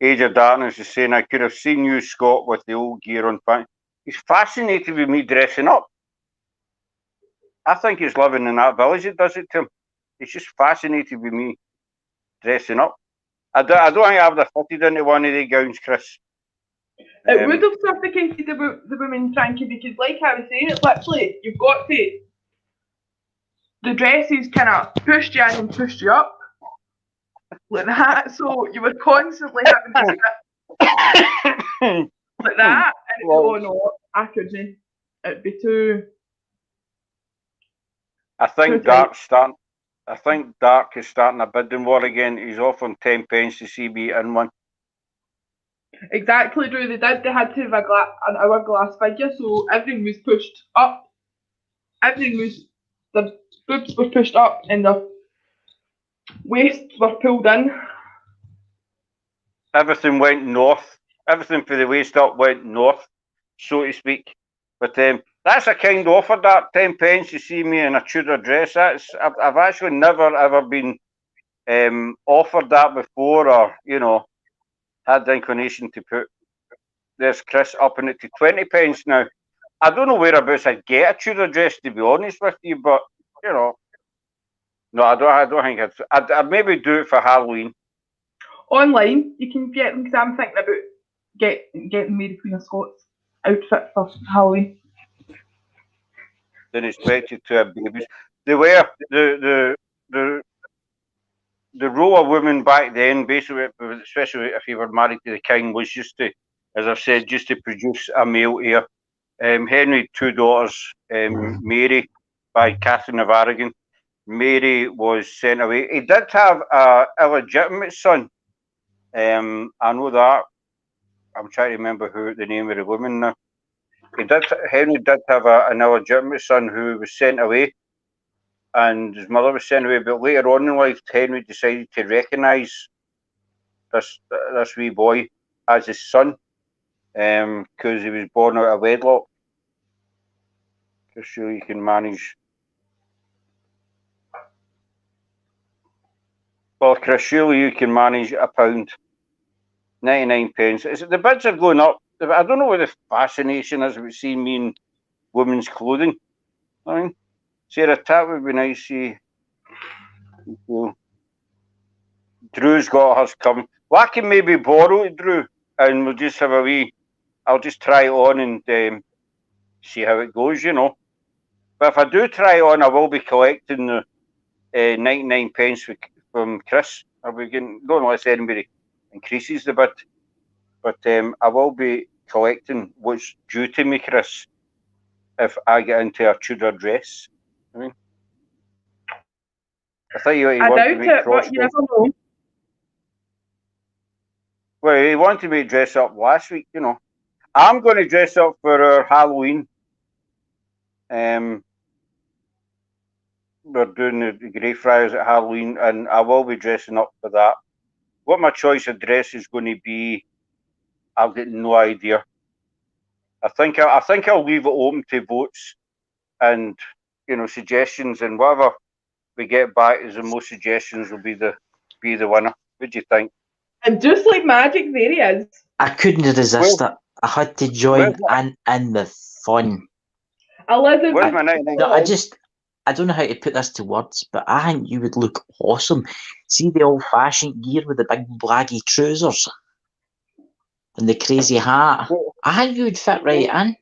Age of Darkness is saying, I could have seen you, Scott, with the old gear on. He's fascinated with me dressing up. I think he's living in that village. It does it to him. He's just fascinated with me dressing up. I don't think I would have fitted into one of the gowns, Chris. It would have suffocated the women, Frankie, because like I was saying, it's literally, you've got to, the dresses kind of pushed you in and pushed you up, like that, so you were constantly having to sit like that, and Well, oh no, I couldn't, it'd be too... I think Dark is starting a bidding war again. He's offering 10 pence to see me in one. Exactly, Drew. They had to have an hourglass figure, so everything was pushed up. The boobs were pushed up and the waists were pulled in. Everything went north. Everything for the waist up went north, so to speak. But that's a kind offer, that 10 pence to see me in a Tudor dress. I've actually never ever been offered that before, or had the inclination to put this Chris up in it to 20 pence now. I don't know whereabouts I'd get a Tudor dress, to be honest with you, but no, I don't think I'd maybe do it for Halloween. Online, you can get them, because I'm thinking about getting Mary Queen of Scots outfit for Halloween. Then expect you to have babies. They were the role of women back then, basically, especially if you were married to the king, was just to, as I've said, just to produce a male heir. Henry had 2 daughters, Mary by Catherine of Aragon. Mary was sent away. He did have a illegitimate son. I know that. I'm trying to remember who the name of the woman now. Henry did have an illegitimate son who was sent away, and his mother was sent away. But later on in life, Henry decided to recognise this wee boy as his son, because he was born out of wedlock. Just so you can manage. Well, Chris, surely you can manage £1, 99 pence. The bids are going up. I don't know what the fascination is about seeing me in women's clothing. I mean, Sarah, that would be nice. Drew's got hers coming. Well, I can maybe borrow it, Drew, and we'll just have a wee. I'll just try it on and see how it goes, But if I do try it on, I will be collecting the 99 pence from Chris. I'll be going unless anybody increases the bid. But I will be collecting what's due to me, Chris, if I get into a Tudor dress. I mean, I thought you wanted to make but you never know. Well, he wanted me to dress up last week, I'm going to dress up for our Halloween. We're doing the Greyfriars at Halloween, and I will be dressing up for that. What my choice of dress is going to be, I've got no idea. I think I'll leave it open to votes and suggestions, and whatever we get back as the most suggestions will be the winner. What do you think? And just like magic, there he is. I couldn't resist it. I had to join in the fun. Elizabeth. No, I don't know how to put this to words, but I think you would look awesome. See the old-fashioned gear with the big blaggy trousers and the crazy hat. I think you would fit right in.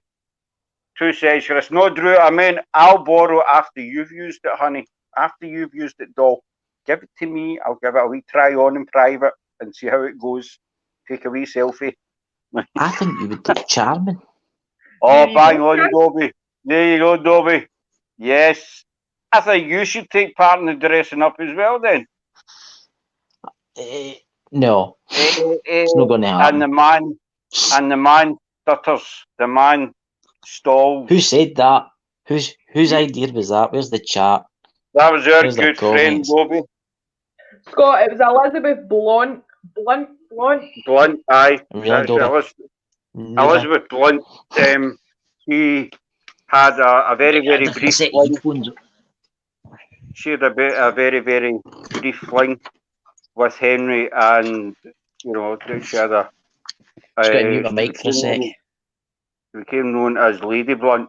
2 seconds, Chris. No, Drew, I mean, I'll borrow after you've used it, honey. After you've used it, doll. Give it to me. I'll give it a wee try on in private and see how it goes. Take a wee selfie. I think you would look charming. Oh, bang on, Dobby. There you go, Dobby. Yes. I think you should take part in the dressing up as well, then. No. It's not going to happen. And the man stutters. The man stalls. Who said that? Whose idea was that? Where's the chat? That was our good friend, Dobby. Scott, it was Elizabeth Blunt, aye. Elizabeth Blunt. He had a very, very brief fling. She had a very, very brief fling with Henry, and she had a. Just got to mute my mic for a sec. Became known as Lady Blunt.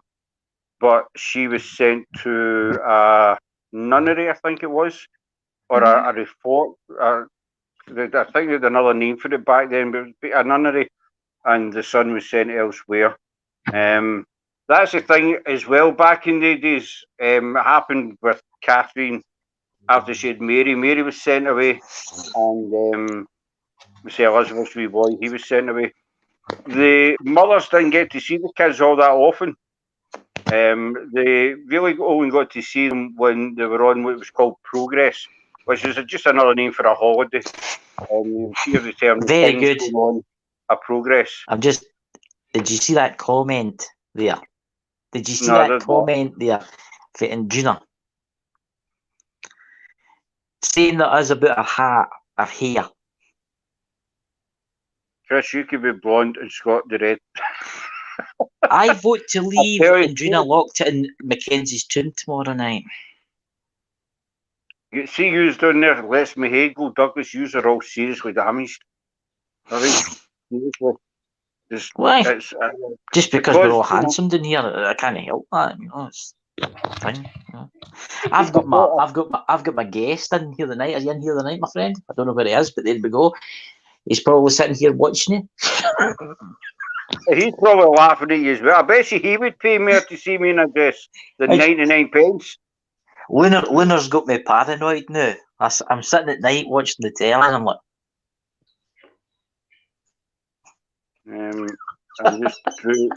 but she was sent to a nunnery, I think it was, or a reform. I think they had another name for it back then, but it was a nunnery, and the son was sent elsewhere. That's the thing as well. Back in the days, it happened with Catherine after she had Mary. Mary was sent away, and we say Elizabeth's wee boy, he was sent away. The mothers didn't get to see the kids all that often. They really only got to see them when they were on what was called progress, which is just another name for a holiday. You hear the term Very things good. going on a progress. Did you see that comment there? Did you see No, I that did not. comment there for Induna? Saying that us about her hat, her hair. Chris, you could be blonde and Scott the red. I vote to leave tell you- Induna locked in Mackenzie's tomb tomorrow night. You see yous down there, Les Mahagel, Douglas, yous are all seriously damaged. I mean, seriously. Why? It's, Just because we're all because, you know- handsome down here, I can't help that. You know, it's a thing. You know. I've got my guest in here tonight. Are you in here tonight, my friend? I don't know where he is, but there we go. He's probably sitting here watching you. He's probably laughing at you as well. I bet you he would pay more to see me in a dress than 99 pence. Lunar's got me paranoid now. I'm sitting at night watching the telly and I'm like, I'm just Drew.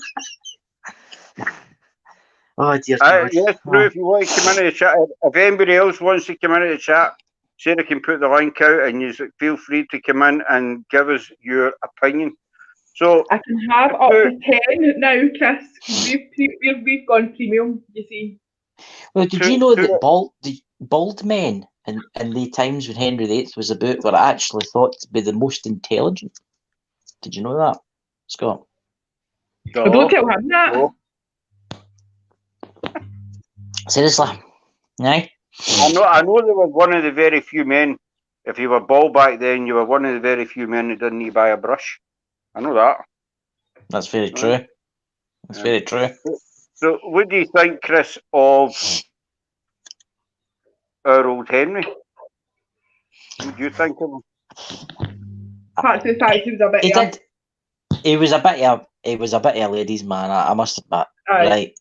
oh dear God. Yes, Drew, if you want to come into the chat, if anybody else wants to come into the chat, Sarah can put the link out and you feel free to come in and give us your opinion. So I can have up to 10 now, Chris, because we've gone premium, you see. Well, did you know that bald men in the times when Henry VIII was about were actually thought to be the most intelligent? Did you know that, Scott? I don't tell him that. No. Seriously? No? I know there was one of the very few men, if you were bald back then, you were one of the very few men who didn't need to buy a brush. I know that. That's very true. That's very true. So what do you think, Chris, of our old Henry? What do you think of him? Parts of the size he was a bit young. He was a bit of a ladies' man, I must admit. Aye. Right.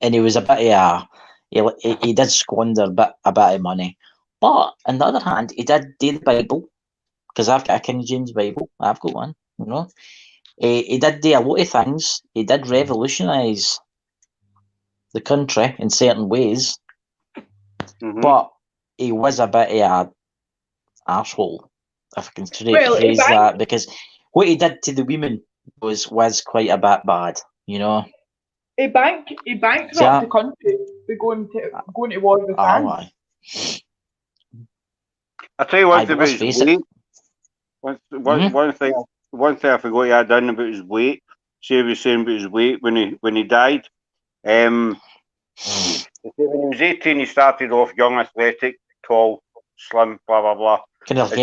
And he was a bit of he did squander a bit of money. But on the other hand, he did do the Bible, because I've got a King James Bible. I've got one, you know. He did do a lot of things. He did revolutionise the country in certain ways. Mm-hmm. But he was a bit of an arsehole, if I can Well, phrase that, because what he did to the women was quite a bit bad, you know. He bankrupt the country by going to war with France. I'll tell you one thing about let's his face weight. One thing I forgot to add in about his weight. He was saying about his weight when he died. When he was 18, he started off young, athletic, tall, slim, blah blah blah. As the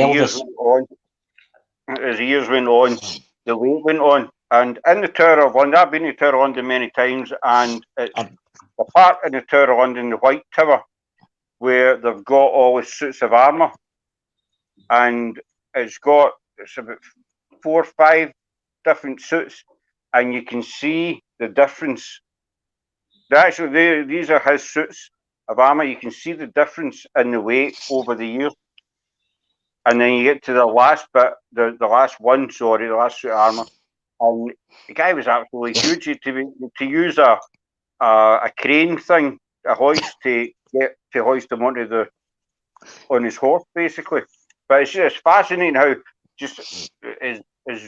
years went on, the weight went on. And in the Tower of London, I've been to the Tower of London many times, and it's the part in the Tower of London, the White Tower, where they've got all the suits of armour, and it's about 4 or 5 different suits, and you can see the difference. These are his suits of armour. You can see the difference in the weight over the years. And then you get to the last bit, the last suit of armour. And the guy was absolutely huge. To use a crane thing, a hoist to hoist him on his horse, basically. But it's fascinating how just his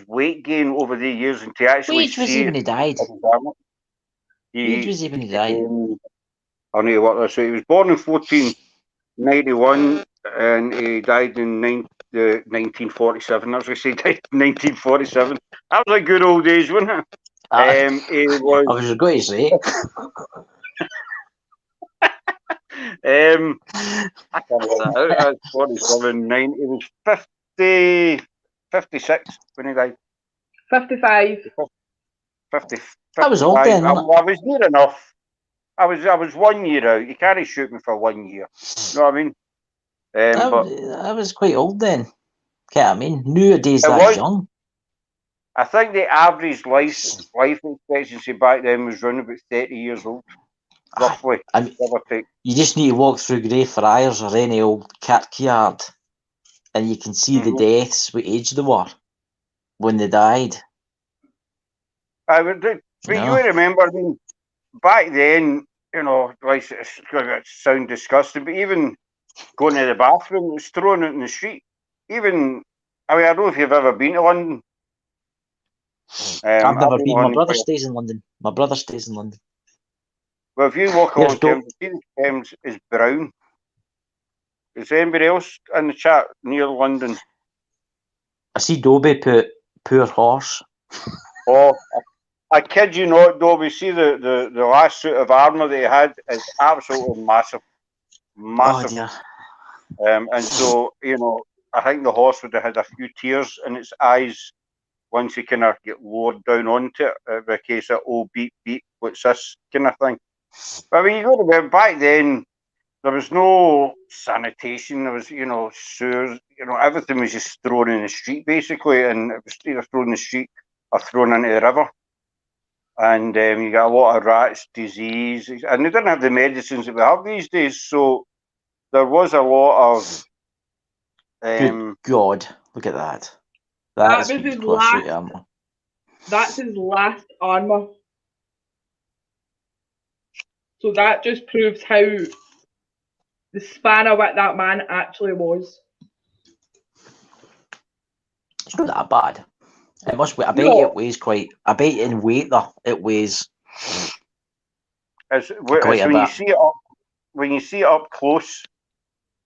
weight gain over the years, and to actually Which was he when he died? Which was he when he died? I need to work this out. He was born in 1491 and he died in 1947. I was going to say died in 1947. That was a good old days, wasn't it? I was going to say. I can't remember that. 47, 9. He was 56 when he died. 55. 50. That was old then, I was near enough. I was 1 year out. You can't shoot me for 1 year. You know what I mean? But I was quite old then. Okay, I mean, nowadays it that's was. young. I think the average life expectancy back then was around about 30 years old, roughly. I mean, Give or take. you just need to walk through Greyfriars or any old kirkyard, and you can see the Mhm. deaths, what age they were when they died. I would, but you remember, I mean, back then, you know, like it's going to sound disgusting, but even going to the bathroom, it was thrown out in the street. Even, I mean, I don't know if you've ever been to London. I've never I've been to been. My London brother quite. stays in London. My brother stays in London. Well, if you walk There's along Thames, you see the Thames is brown. Is anybody else in the chat near London? I see Dobie put poor horse. Oh, I kid you not, though. We see the last suit of armour that he had is absolutely massive. Massive. Oh dear. And so, you know, I think the horse would have had a few tears in its eyes once he kind of get lowered down onto it, the case of, oh, beep, beep, what's this kind of thing. But I mean, you got to remember, back then, there was no sanitation, there was, you know, sewers, you know, everything was just thrown in the street, basically, and it was either thrown in the street or thrown into the river. And you got a lot of rats, disease, and they didn't have the medicines that we have these days, so there was a lot of... Good God, look at that. That That's was his close last. to armour. That's his last armour. So that just proves how the span of what that man actually was. It's not that bad. It must. I bet No. it weighs quite. I bet in weight though, it weighs It's quite a when you bit. see it up, when you see it up close,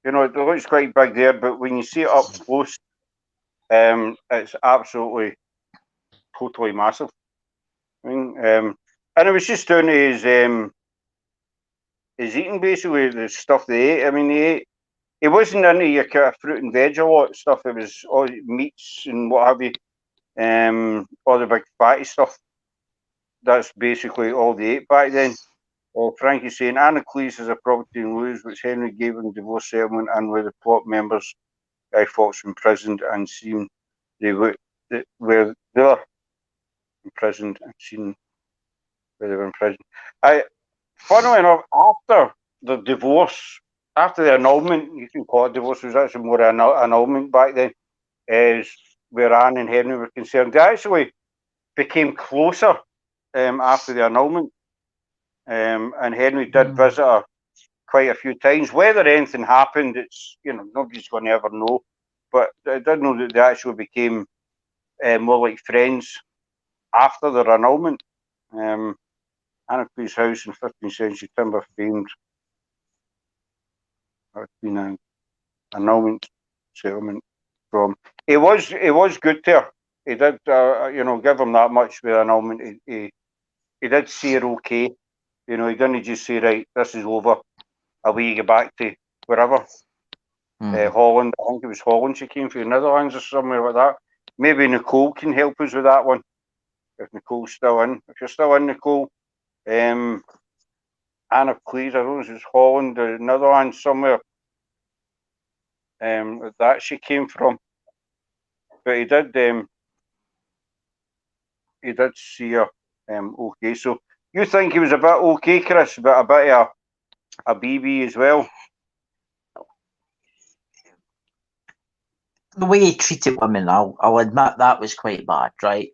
you know, it looks quite big there, but when you see it up close, it's absolutely totally massive. I mean, and it was just down to his eating, basically, the stuff they ate. I mean, he wasn't into your kind of fruit and veg a lot stuff. It was all meats and what have you, all the big fatty stuff. That's basically all they ate back then. Frankie's saying Anna Cleese has a property in Lewes, which Henry gave in divorce settlement, and where the plot members Guy Fawkes imprisoned and seen they were where they were imprisoned and seen where they were imprisoned. Funnily enough, after the divorce, after the annulment, you can call it divorce, it was actually more an annulment back then, is where Anne and Henry were concerned. They actually became closer after the annulment. And Henry did visit her quite a few times. Whether anything happened, it's, you know, nobody's going to ever know. But I did know that they actually became more like friends after their annulment. Anna Cleese's house in 15th century timber famed. That's been an annulment settlement from. It was good to her. He did, you know, give him that much with annulment. He did see her okay. You know, he didn't just say, right, this is over. Away you go back to wherever. Holland, I think it was Holland she came from, the Netherlands or somewhere like that. Maybe Nicole can help us with that one. If Nicole's still in. If you're still in, Nicole. Anna Cleese, I don't know if it's Holland or Netherlands somewhere. That she came from. But he did see her okay. So you think he was a bit okay, Chris, but a bit of a BB as well? The way he treated women, I'll admit that was quite bad, right?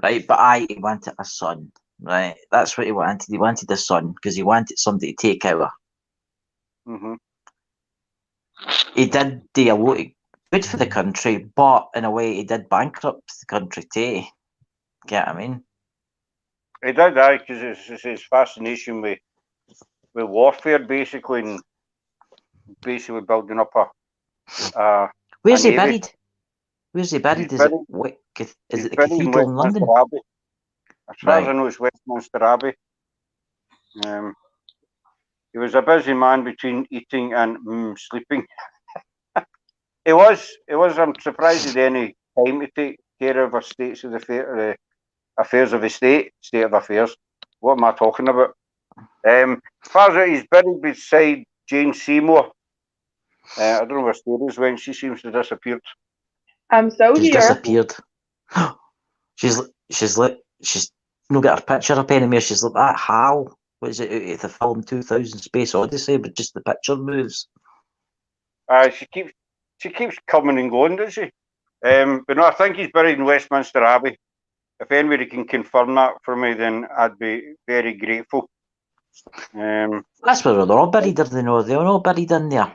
Right, but he wanted a son, right? That's what he wanted. He wanted a son because he wanted somebody to take over. He did do a lot of good for the country, but in a way, he did bankrupt the country too. Get what I mean? He did, because it's his fascination with warfare, basically, and basically building up a Where's he navy. buried? Where's he buried? Is it the cathedral in London? Abbey. As far as I know, it's Westminster Abbey. He was a busy man between eating and sleeping. He was. I'm surprised he had any time to take care of the affairs of the state of affairs. What am I talking about? As far as he's buried beside Jane Seymour. I don't know where Stairs went. She seems to have disappeared. I'm still She's here. disappeared. she's not got her picture up anymore. She's like that Hal. What is it out of the film 2000 Space Odyssey, but just the picture moves. She keeps coming and going, does she? But no, I think he's buried in Westminster Abbey. If anybody can confirm that for me, then I'd be very grateful. That's where they're all buried, are they not? They're all buried in there.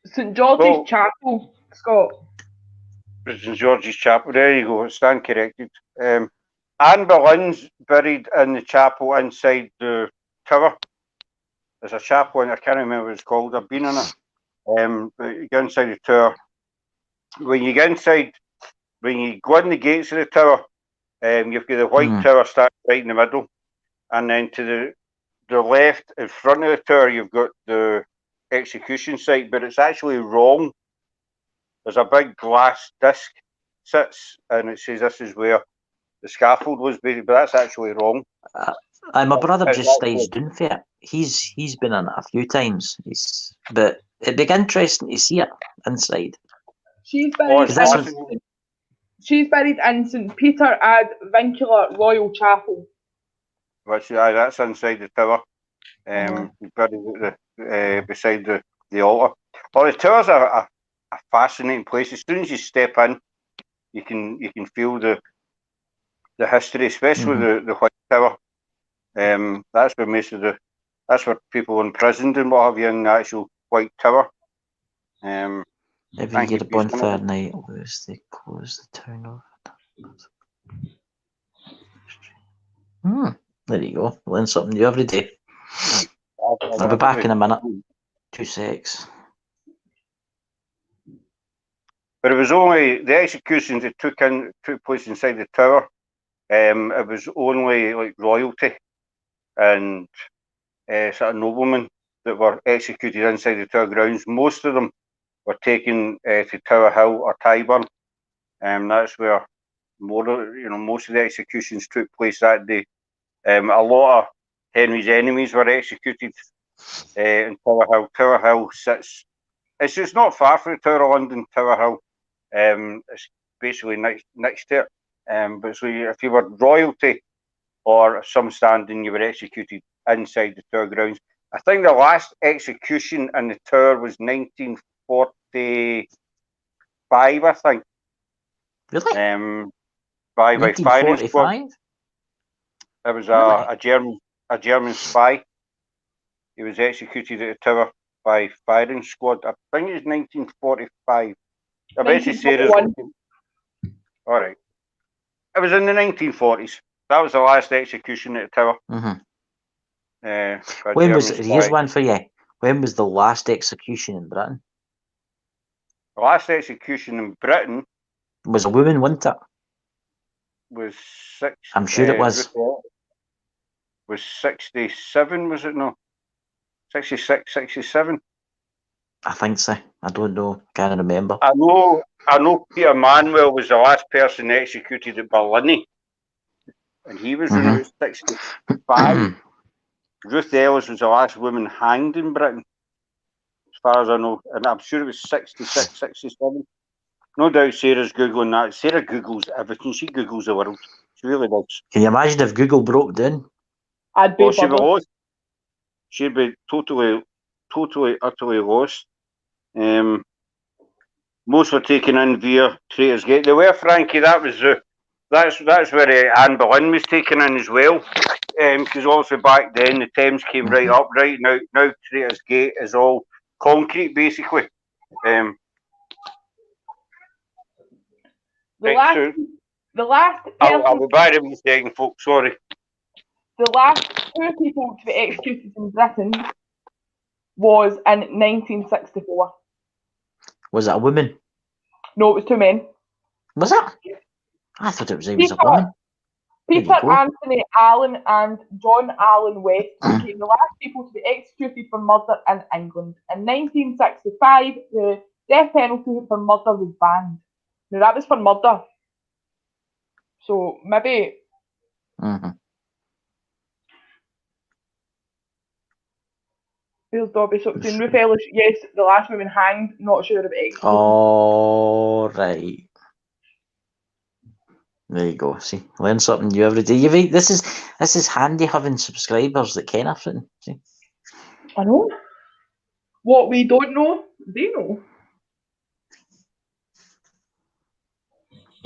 St George's Chapel, Scott. St George's Chapel, there you go, stand corrected. Anne Boleyn's buried in the chapel inside the tower. There's a chapel, and I can't remember what it's called. I've been in it. But you go inside the tower. When you go inside, when you go in the gates of the tower, you've got the white tower starting right in the middle, and then to the left, in front of the tower, you've got the execution site, but it's actually wrong. There's a big glass disc sits, and it says this is where the scaffold was buried, but that's actually wrong. My brother just stays down for it. He's been in it a few times. But it'd be interesting to see it inside. She's buried in St Peter ad Vincula Royal Chapel. Which, that's inside the tower. Buried beside the altar. Well, the tower's a fascinating place. As soon as you step in, you can feel the history, especially the White Tower. That's where that's where people imprisoned and what have you in the actual White Tower. Every year, bonfire night, they close the town off. There you go. Learn something new every day. I'll be back in a minute. 2 secs. But it was only the executions that took place inside the tower. It was only like royalty and sort of noblemen that were executed inside the tower grounds. Most of them were taken to Tower Hill or Tyburn, and that's where most of the executions took place that day. A lot of Henry's enemies were executed in Tower Hill. Tower Hill sits. It's just not far from the Tower of London. Tower Hill. It's basically next to it. But so if you were royalty or some standing, you were executed inside the Tower grounds. I think the last execution in the Tower was 1945. I think. Really? By firing squad. 1945? It was a German spy. He was executed at the Tower by firing squad. I think it was 1945. I bet you say it. All right. It was in the 1940s. That was the last execution at the Tower. When was it? Here's one for you. When was the last execution in Britain? The last execution in Britain was a woman, wasn't it? Was six. I'm sure it was. Was 67? Was it no? 66, 67. I think so. I don't know. Can't remember. I know Peter Manuel was the last person executed at Berlin, and he was when he was 65. Ruth Ellis was the last woman hanged in Britain, as far as I know, and I'm sure it was 66, 67. No doubt Sarah's Googling that. Sarah Googles everything. She Googles the world. She really does. Can you imagine if Google broke down? I'd be lost. She'd be totally, utterly lost. Most were taken in via Traitors Gate. They were, Frankie. That's where Anne Boleyn was taken in as well. Because also back then the Thames came right up. Right now Traitors Gate is all concrete, basically. The last I'll be back in a second, folks. Sorry. The last 2 people to be executed in Britain was in 1964. Was it a woman? No, it was 2 men. Was it? I thought it was a woman. Peter Anthony Allen and John Allen West became the last people to be executed for murder in England. In 1965, the death penalty for murder was banned. Now, that was for murder. So, maybe... There's Dobby. So it's in Ruth Ellis, yes, the last woman hanged, not sure of X. Oh, right. There you go. See, learn something new every day. This is handy having subscribers that ken everything. See, I know. What we don't know, they know.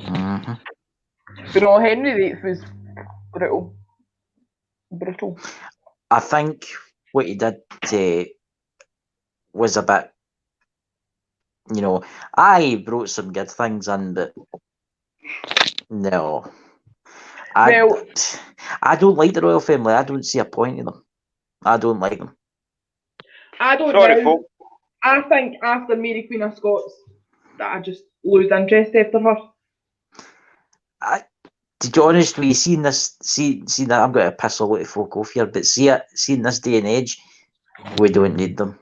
mm-hmm. But no, Henry VIII was brutal. Brutal. I think what he did was a bit, I wrote some good things in, but no. I don't like the royal family. I don't see a point in them. I don't like them. I don't Sorry, know. folks. I think after Mary Queen of Scots that I just lose interest after her. To be honest with you, seeing that, I'm going to piss a lot of folk off here, but seeing this day and age, we don't need them.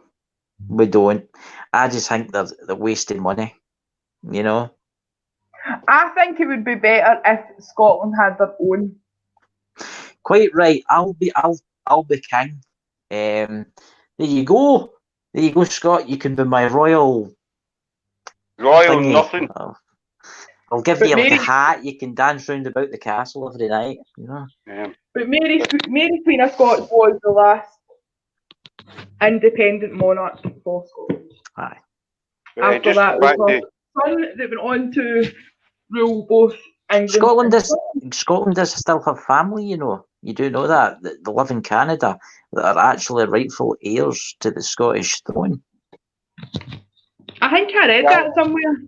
We don't. I just think they're wasting money. I think it would be better if Scotland had their own. Quite right. I'll be king. There you go. There you go, Scott. You can be my royal thingy. Nothing. I'll give you like a hat. You can dance round about the castle every night. Yeah. But Mary Queen of Scots was the last independent monarch for Scotland. Aye. After that, was her son that went on to rule both England. Scotland does still have family. You do know that they live in Canada that are actually rightful heirs to the Scottish throne. I think I read that somewhere.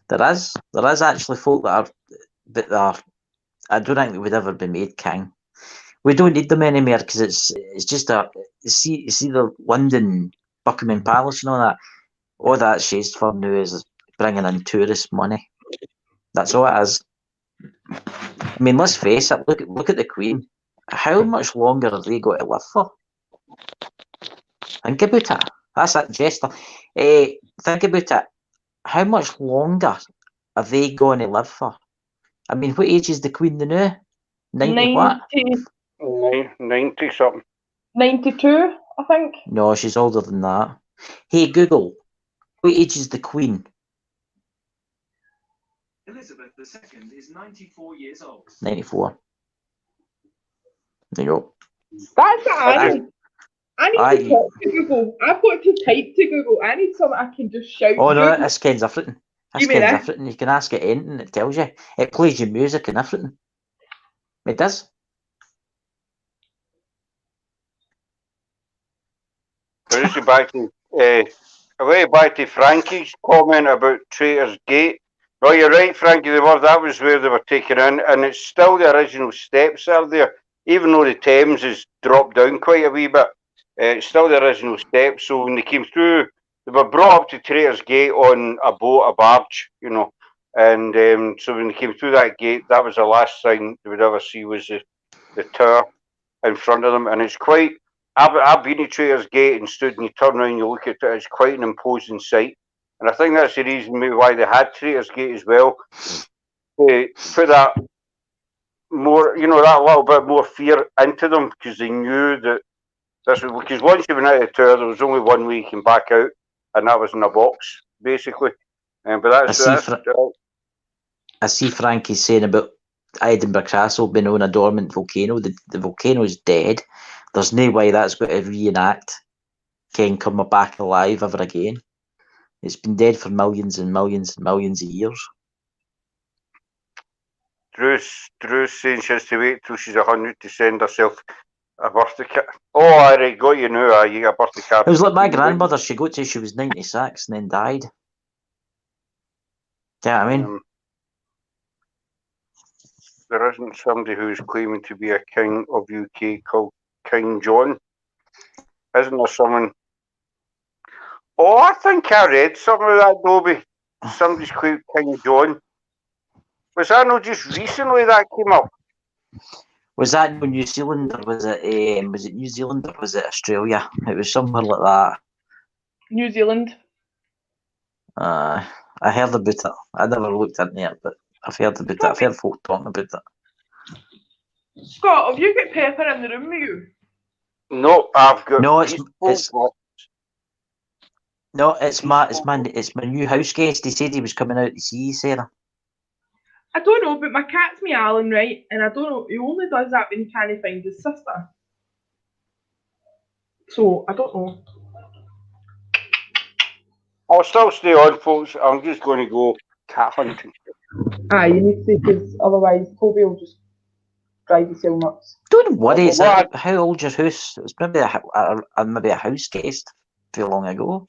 There is actually folk that are. I don't think they would ever be made king. We don't need them anymore because it's just see the London Buckingham Palace and all that's used for now is bringing in tourist money. That's all it is. I mean, let's face it. Look at the Queen. How much longer have they got to live for? Think about it. That's that jester. Think about it. How much longer are they going to live for? I mean, what age is the Queen now? 90 what? 90 something. 92, I think. No, she's older than that. Hey, Google, what age is the Queen? Elizabeth II is 94 years old. 94. There you go. That's what I need to talk to Google. I've got to type to Google. I need something I can just shout. Oh no, Google. this Ken's everything. This Ken's everything. You can ask it anything, it tells you. It plays your music and everything. It does. Back to Frankie's comment about Traitors Gate. No, you're right, Frankie. That was where they were taken in, and it's still the original steps are there, even though the Thames has dropped down quite a wee bit. It's still the original steps. So when they came through, they were brought up to Traitors Gate on a boat, a barge, and so when they came through that gate, that was the last thing they would ever see was the tower in front of them, and it's quite. I've been to Traitors Gate and stood and you turn around and you look at it, it's quite an imposing sight. And I think that's the reason maybe why they had Traitors Gate as well. To put that more, that little bit more fear into them because they knew that because once you went out of the tower, there was only one way you can back out, and that was in a box, basically. But I see Frankie saying about Edinburgh Castle being on a dormant volcano. The volcano is dead. There's no way that's going to reenact Ken coming back alive ever again. It's been dead for millions and millions and millions of years. Drew's saying she has to wait till she's 100 to send herself a birthday card. Oh, I right, got you now. You got a birthday card. It was like my grandmother. She got to she was 96 and then died. Yeah, I mean. There isn't somebody who's claiming to be a king of UK called King John. Isn't there someone? Oh, I think I read something of that, Dobby. Somebody's claimed King John. Was that not just recently that came up? Was that New Zealand or was it New Zealand or was it Australia? It was somewhere like that. New Zealand. I heard about it. I never looked into it, but I've heard about it. I've heard folk talking about it. Scott, have you got Pepper in the room with you? No, I've got. No, these folks. it's my new house guest. He said he was coming out to see you, Sarah. I don't know, but my cat's meowing, right? And I don't know, he only does that when he can't find his sister. So, I don't know. I'll still stay on, folks. I'm just going to go cat hunting. You need to, because otherwise Toby will just drive yourself nuts. Don't worry. It's What? how old's your house? It was maybe maybe a house guest too long ago.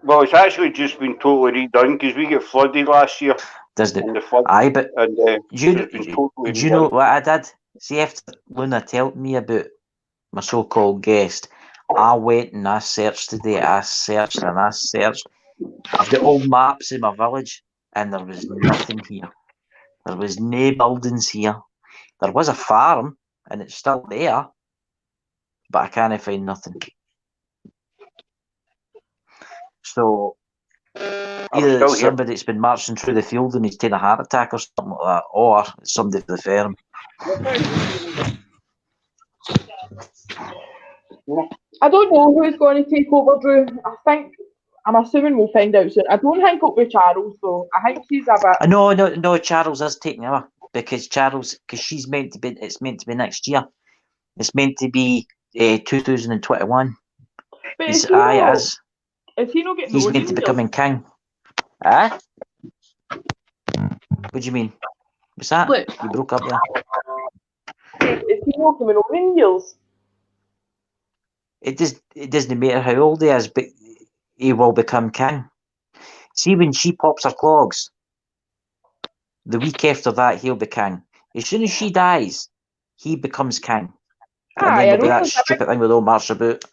Well, it's actually just been totally redone because we got flooded last year. Doesn't And it? the flood. Aye, but And do it's been totally you know redone. what I did? See, after Luna told me about my so-called guest, I went and I searched today. I searched and I searched. I've got all maps in my village, and there was nothing here. There was no buildings here. There was a farm, and it's still there, but I can't find nothing. So either still it's here. somebody that's been marching through the field and he's taken a heart attack or something like that, or it's somebody for the farm. I don't know who's going to take over, Drew. I'm assuming we'll find out soon. I don't think it'll be Charles, though. I think she's a bit... No, Charles is taking over because she's meant to be, it's meant to be next year. It's meant to be 2021. But Is is he not getting he's no meant to be reindeers? becoming king. Ah? What do you mean? What's that? Look. You broke up there. Is he not getting no reindeers? It doesn't matter how old he is, but he will become king. See, when she pops her clogs, the week after that he'll be king. As soon as she dies, he becomes king. And then there'll be that stupid thing with all march about.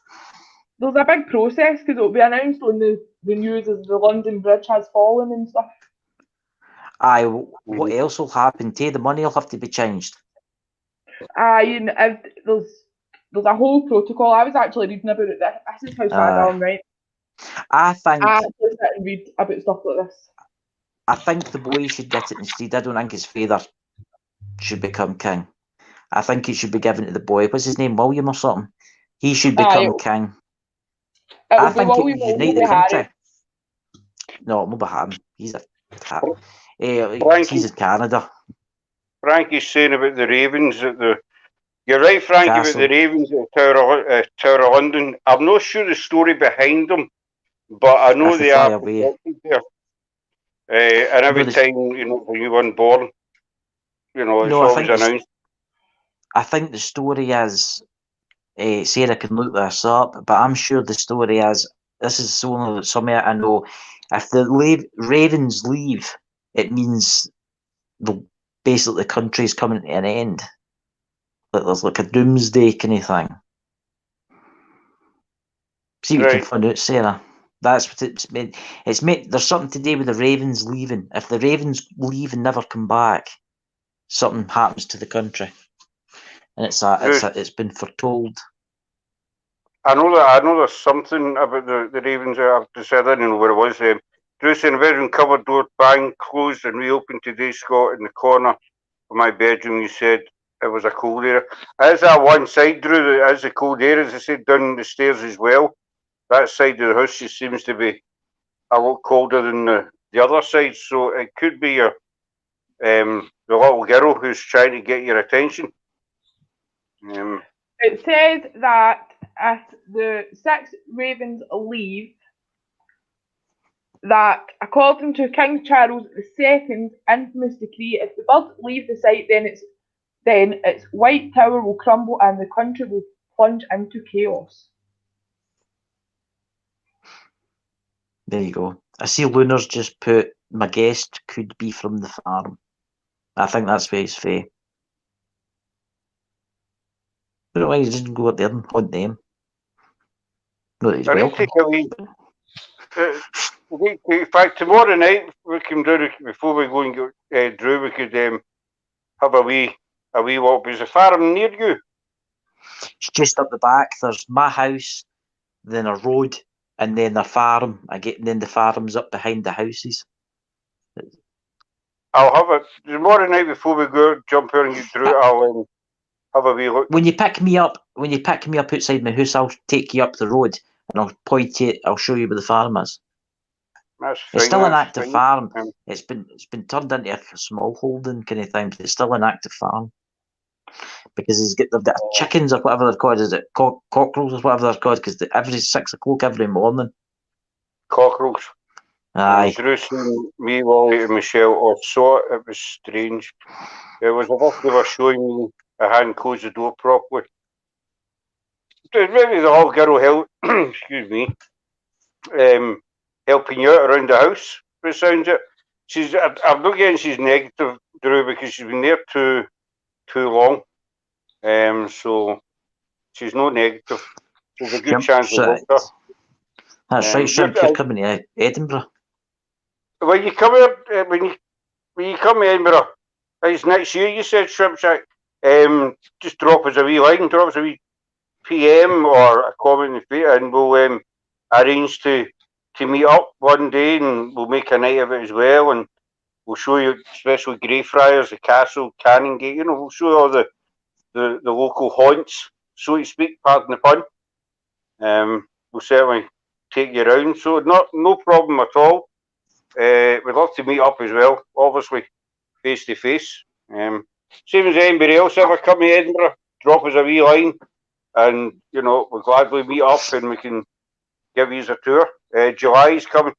There's a big process because it'll be announced on the news as the London Bridge has fallen and stuff. Aye, what else will happen? The money will have to be changed. And there's a whole protocol. I was actually reading about it. This is how sad I am, right? I actually sit and read about stuff like this. I think the boy should get it instead. I don't think his father should become king. I think it should be given to the boy. What's his name? William or something? He should become king. I think it would unite the country. No, it won't be Harry. He's a cat. He's in Canada. Frankie's saying about the Ravens at You're right, Frankie, about the Ravens at Tower of London. I'm not sure the story behind them, but I know they are protected there. And every time, when you weren't born, it's always announced. I think the story is, Sarah can look this up, but I'm sure the story is, this is somewhere I know, if the Ravens leave, it means basically the country's coming to an end. There's like a doomsday kind of thing. See what you can find out, Sarah. That's what it's meant. It's meant there's something to do with the Ravens leaving. If the Ravens leave and never come back, something happens to the country. And it's been foretold. I know there's something about the Ravens. I've decided I don't know where it was. Drew saying bedroom cupboard door bang closed and reopened today, Scott, in the corner of my bedroom. You said it was a cold air. As that one side, Drew, as the cold air, as I said, down the stairs as well. That side of the house just seems to be a lot colder than the other side. So it could be your the little girl who's trying to get your attention. It says that if the 6 Ravens leave, that according to King Charles II's infamous decree, if the birds leave the site, then its White Tower will crumble and the country will plunge into chaos. There you go. I see Luna's just put, my guest could be from the farm. I think that's where he's fair. I don't know why he doesn't go out there and hunt them. No, that he's welcome. In fact, tomorrow night we can do, before we go and get Drew, we could have a wee walk. Is the farm near you? It's just up the back. There's my house, then a road, and then the farm. Then the farm's up behind the houses. I'll have tomorrow night before we go jump out and get Drew. I'll have a wee look. When you pick me up, when you pick me up outside my house, I'll take you up the road and I'll point you. I'll show you where the farm is. That's fine. It's still an that's active fine. farm. Um, It's been turned into a small holding kind of thing, but it's still an active farm because they've got chickens or whatever they're called. Is it cockerels or whatever they're called? Because every 6 o'clock every morning. Cockerels. Aye, Drew seen me, Wally, and Michelle or saw it. It was strange. It was as if they were showing me I hadn't closed the door properly. Maybe the whole girl help, excuse me, helping you out around the house. It sounds it. I'm not getting she's negative, Drew, because she's been there too long. So she's no negative. There's a good Yep, chance of right. her. That's right, Shrimp. You're coming to Edinburgh. When you come here, when you come to Edinburgh, it's next year. You said, Shrimp Shack. Just drop us a wee line, drop us a wee PM or a comment in the and we'll arrange to meet up one day, and we'll make a night of it as well, and we'll show you, especially Greyfriars, the castle, Canongate. You know, we'll show you all the local haunts, so to speak. Pardon the pun. We'll certainly take you around. So no problem at all. We'd love to meet up as well, obviously, face to face. Same as anybody else ever come to Edinburgh, drop us a wee line, and we'll gladly meet up and we can give you a tour. July's coming.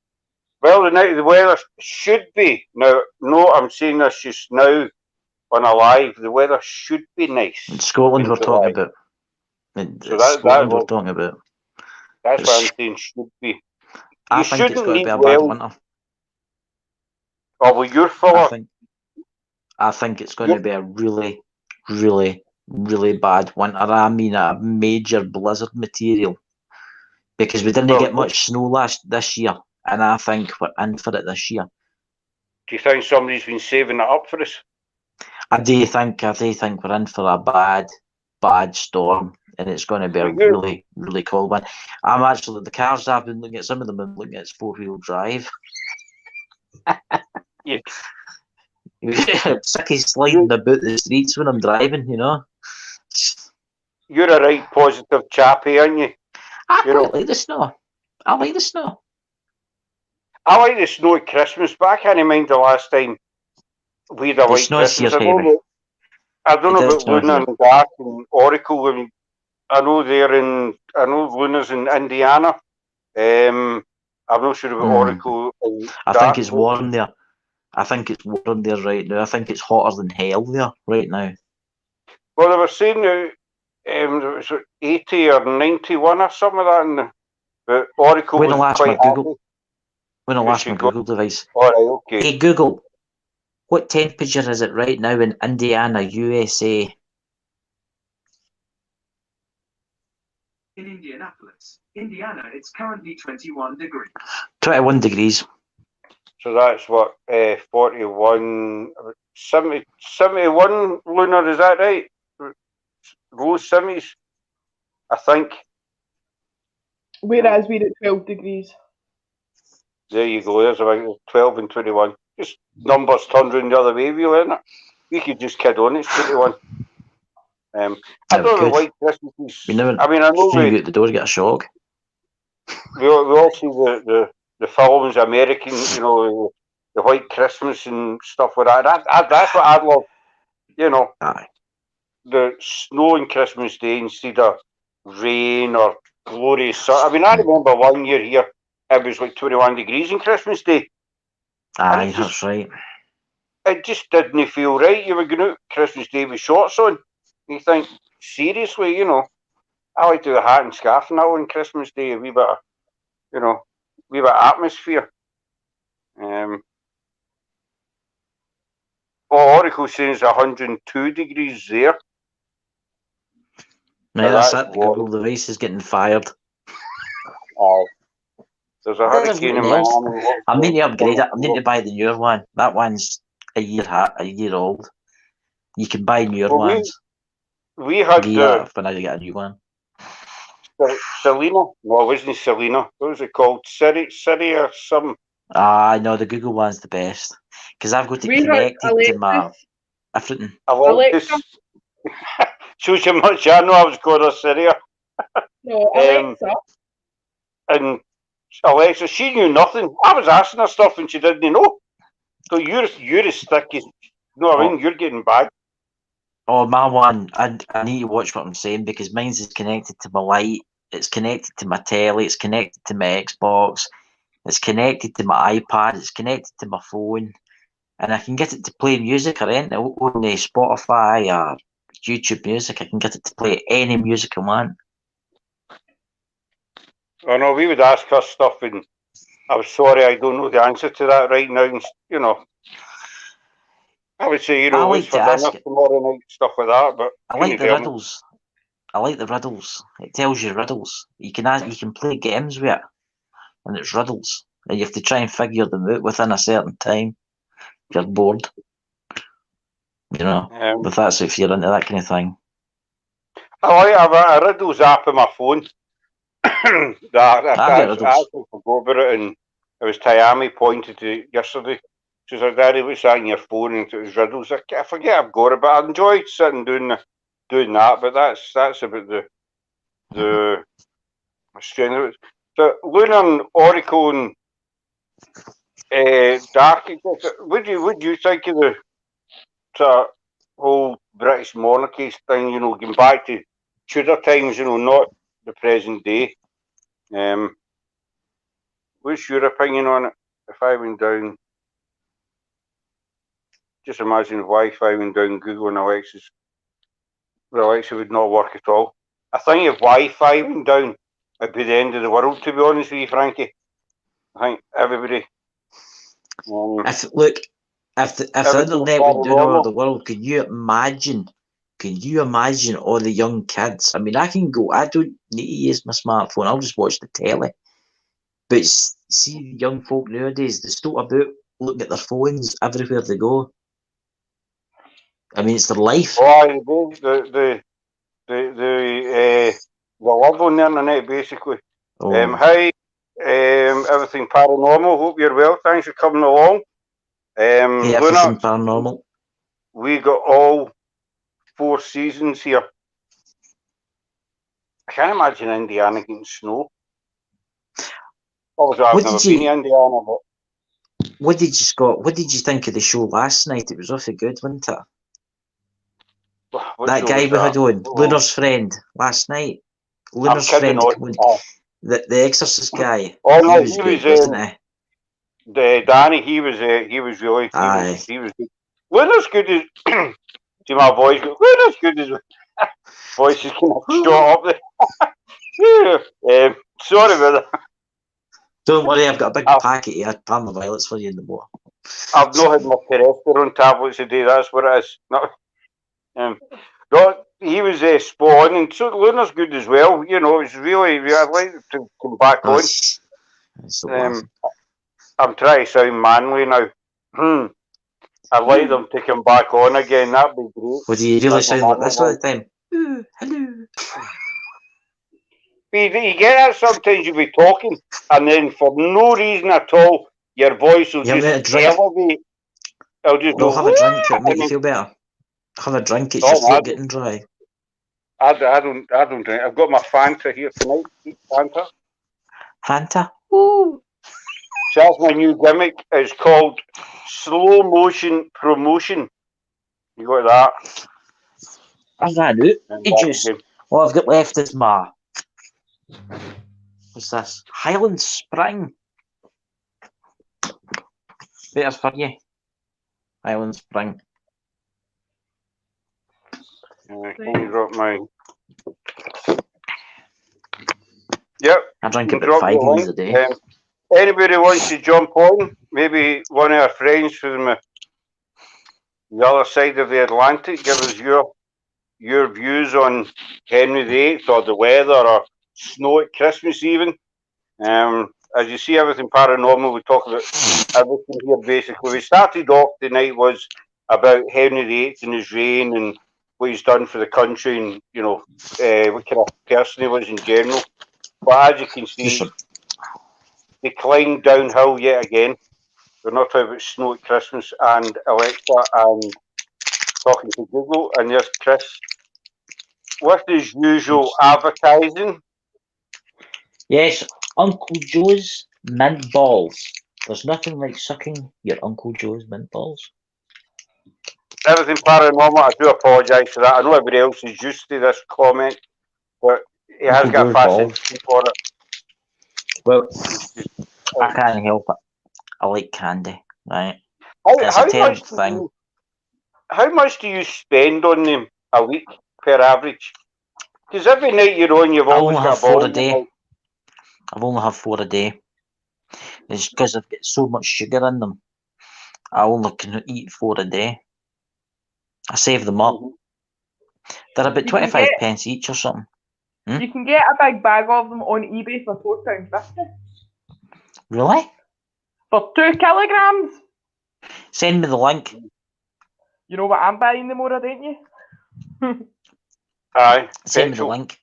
Well, the weather should be now. No, I'm saying this just now on a live. The weather should be nice. In Scotland, in we're July. talking about. So Scotland, we're talking about. That's what I'm saying. Should be. I You think it's shouldn't going to need be a bad well. winter. Oh, well, you're full of. I think it's going to be a really, really, really bad winter. I mean, a major blizzard material, because we didn't get much snow this year, and I think we're in for it this year. Do you think somebody's been saving it up for us? I do think we're in for a bad storm, and it's going to be a really, really cold one. I'm actually, the cars I've been looking at, some of them have been looking at, it's 4-wheel drive. Yeah. Sick of sliding about the streets when I'm driving, You're a right positive chappy, aren't you? I quite like the snow. I like the snow. I like the snow at Christmas, but I can't mind the last time we had a white Christmas. I don't know about Luna and Dark and Oracle. And I know Luna's in Indiana. I'm not sure about Oracle. I think it's warm there. Right now. I think it's hotter than hell there right now. Well, they were saying it was 80 or 91 or something like that. But Oracle When I last my Google Google device. All right, okay. Hey Google, what temperature is it right now in Indiana, USA? In Indianapolis, Indiana, it's currently 21 degrees. 21 degrees. So that's what, 41, 70, 71 lunar, is that right? Low 70s, I think. Whereas we're at 12 degrees. There you go, there's about 12 and 21. Just numbers turned around the other way, really, isn't it? We could just kid on, it's 21. I don't know White Christmas. I know we out the door, get a shock. We all see the films, American, the White Christmas and stuff like that. That's what I love, Aye. The snow on Christmas Day instead of rain or glorious sun. I mean, I remember one year here, it was like 21 degrees on Christmas Day. Aye, that's right. It just didn't feel right. You were going out Christmas Day with shorts on. You think, seriously, I like to do a hat and scarf now on Christmas Day, a wee bit of, wee bit of atmosphere. Oracle says 102 degrees there. No, that's it. The Google device is getting fired. Oh. There's a hurricane in Miami. I need to upgrade it. I need to buy the newer one. That one's a year old. You can buy newer ones. We had when I get a new one. Selena? No, it wasn't Selena. What was it called? Siri or something? No, the Google one's the best. Because I've got to connect it to my everything. Alexa. shows you much I know I was going to Syria. No, Alexa. And Alexa, she knew nothing. I was asking her stuff and she didn't know. So you're as sticky. You know what I mean? You're getting bad. Oh, my one, I need to watch what I'm saying because mine's is connected to my light, it's connected to my telly, it's connected to my Xbox, it's connected to my iPad, it's connected to my phone, and I can get it to play music or anything on the Spotify or YouTube Music. I can get it to play any music I want. I know we would ask her stuff, and I'm sorry, I don't know the answer to that right now. And, you know, I would say, you know, what's for dinner tomorrow night, stuff like that. But I like the riddles. I like the riddles. It tells you riddles. You can play games with it, and it's riddles, and you have to try and figure them out within a certain time. If you're bored, you know. But that's if you're into that kind of thing. I have a riddles app on my phone. I actually forgot about it, and it was Tayami pointed to it yesterday. She said, "Daddy, what's that on your phone?" And it was riddles. I forget I've got it, but I enjoyed sitting doing that. But that's about the strain of it. So Lunar and Oracle and Dark. What do you think of the whole British monarchy thing? You know, going back to Tudor times. You know, not the present day. What's your opinion on it? If I went down, just imagine if Wi-Fi went down Google and Alexa would not work at all. I think if Wi-Fi went down, it'd be the end of the world, to be honest with you, Frankie. I think everybody... if the internet went down all over the world, can you imagine all the young kids? I mean, I don't need to use my smartphone, I'll just watch the telly. But see the young folk nowadays, they still about looking at their phones everywhere they go. I mean, it's their life. Oh, the love on the internet, basically. Oh. Hi, everything paranormal. Hope you're well. Thanks for coming along. Hey, everything paranormal. We got all 4 seasons here. I can't imagine Indiana getting snow. Obviously, I've never been to Indiana, but... What did you think of the show last night? It was awfully good, wasn't it? That guy we had on, Lunar's friend, last night. Lunar's friend, the Exorcist guy. Oh no, he was good, wasn't he? Danny, he was really. He was good. Lunar's good as. See my voice. Lunar's good as. Voice is kind of short up there. Sorry about that. Don't worry, I've got a big packet here. Palm of violets for you in the water. I've not had my cholesterol tablets today. That's what it is. No, he was spot on, and so Lunar's good as well. You know, it's really. I'd like to come back on. I'm trying to sound manly now. I'd like them to come back on again. That'd be great. Would you really sound like this all the time? Hello. You get that sometimes you'll be talking, and then for no reason at all, your voice will just elevate. I'll just go. Have a drink. It'll make you feel better. Have a drink. It's your throat getting dry. I don't drink. I've got my Fanta here tonight. Fanta. Fanta. Woo. So that's my new gimmick. It's called slow motion promotion. You got that? How's that, dude? All I've got left is my... What's this? Highland Spring. Better for you. Highland Spring. Can you drop my... Yep. I drink about 5 ones a day. Anybody wants to jump on? Maybe one of our friends from the other side of the Atlantic, give us your views on Henry VIII or the weather or snow at Christmas even. As you see, everything paranormal, we talk about everything here basically. We started off the night was about Henry VIII and his reign and what he's done for the country and, you know, what kind of person he was in general. But as you can see, they climbed downhill yet again. We're not talking about snow at Christmas and Alexa and talking to Google. And there's Chris with his usual advertising. Yes, Uncle Joe's mint balls. There's nothing like sucking your Uncle Joe's mint balls. Everything paranormal. I do apologise for that. I know everybody else is used to this comment, but he has Uncle got a Joe's fascination for it. Well, I can't help it. I like candy, right? How, It's how a terrible much do thing. you, how much do you spend on them a week per average? Because every night you're on, you've I always only got have a ball. 4 a in your day. mouth. I've only have 4 a day. It's because I've got so much sugar in them. I only can eat 4 a day. I save them up. Mhm. They're about You can 25 get- pence each or something. You can get a big bag of them on eBay for £4.50 Really? for 2 kilograms. Send me the link. You know what I'm buying them over, don't you? Aye, Send me the petrol. link.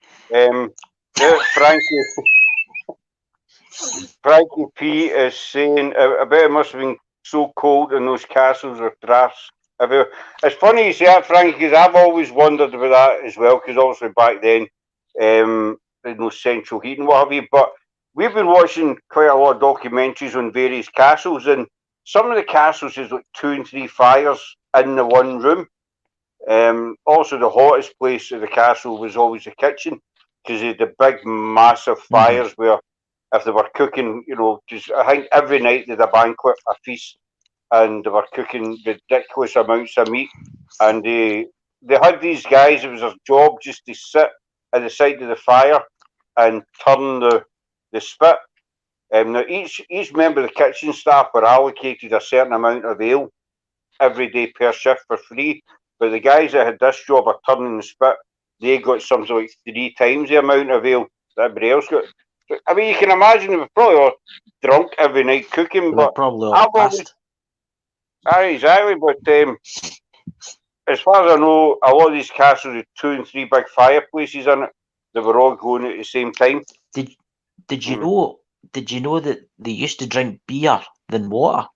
Frankie P is saying, I bet it must have been so cold in those castles or drafts. It's funny you say that, Frankie, because I've always wondered about that as well, because obviously back then, there's no central heating, what have you, but we've been watching quite a lot of documentaries on various castles, and some of the castles is like 2 and 3 fires in the one room. Also, the hottest place of the castle was always the kitchen, because they had the big, massive fires where if they were cooking, just I think every night they had a banquet, a feast, and they were cooking ridiculous amounts of meat. And they had these guys, it was their job just to sit at the side of the fire and turn the spit. Now each member of the kitchen staff were allocated a certain amount of ale every day per shift for free. But the guys that had this job of turning the spit, they got something like 3 times the amount of ale that everybody else got. I mean, you can imagine they were probably all drunk every night cooking, They were but probably I've all always, pissed. exactly. But as far as I know, a lot of these castles had 2 and 3 big fireplaces in it. They were all going at the same time. Did you know? Did you know that they used to drink beer than water?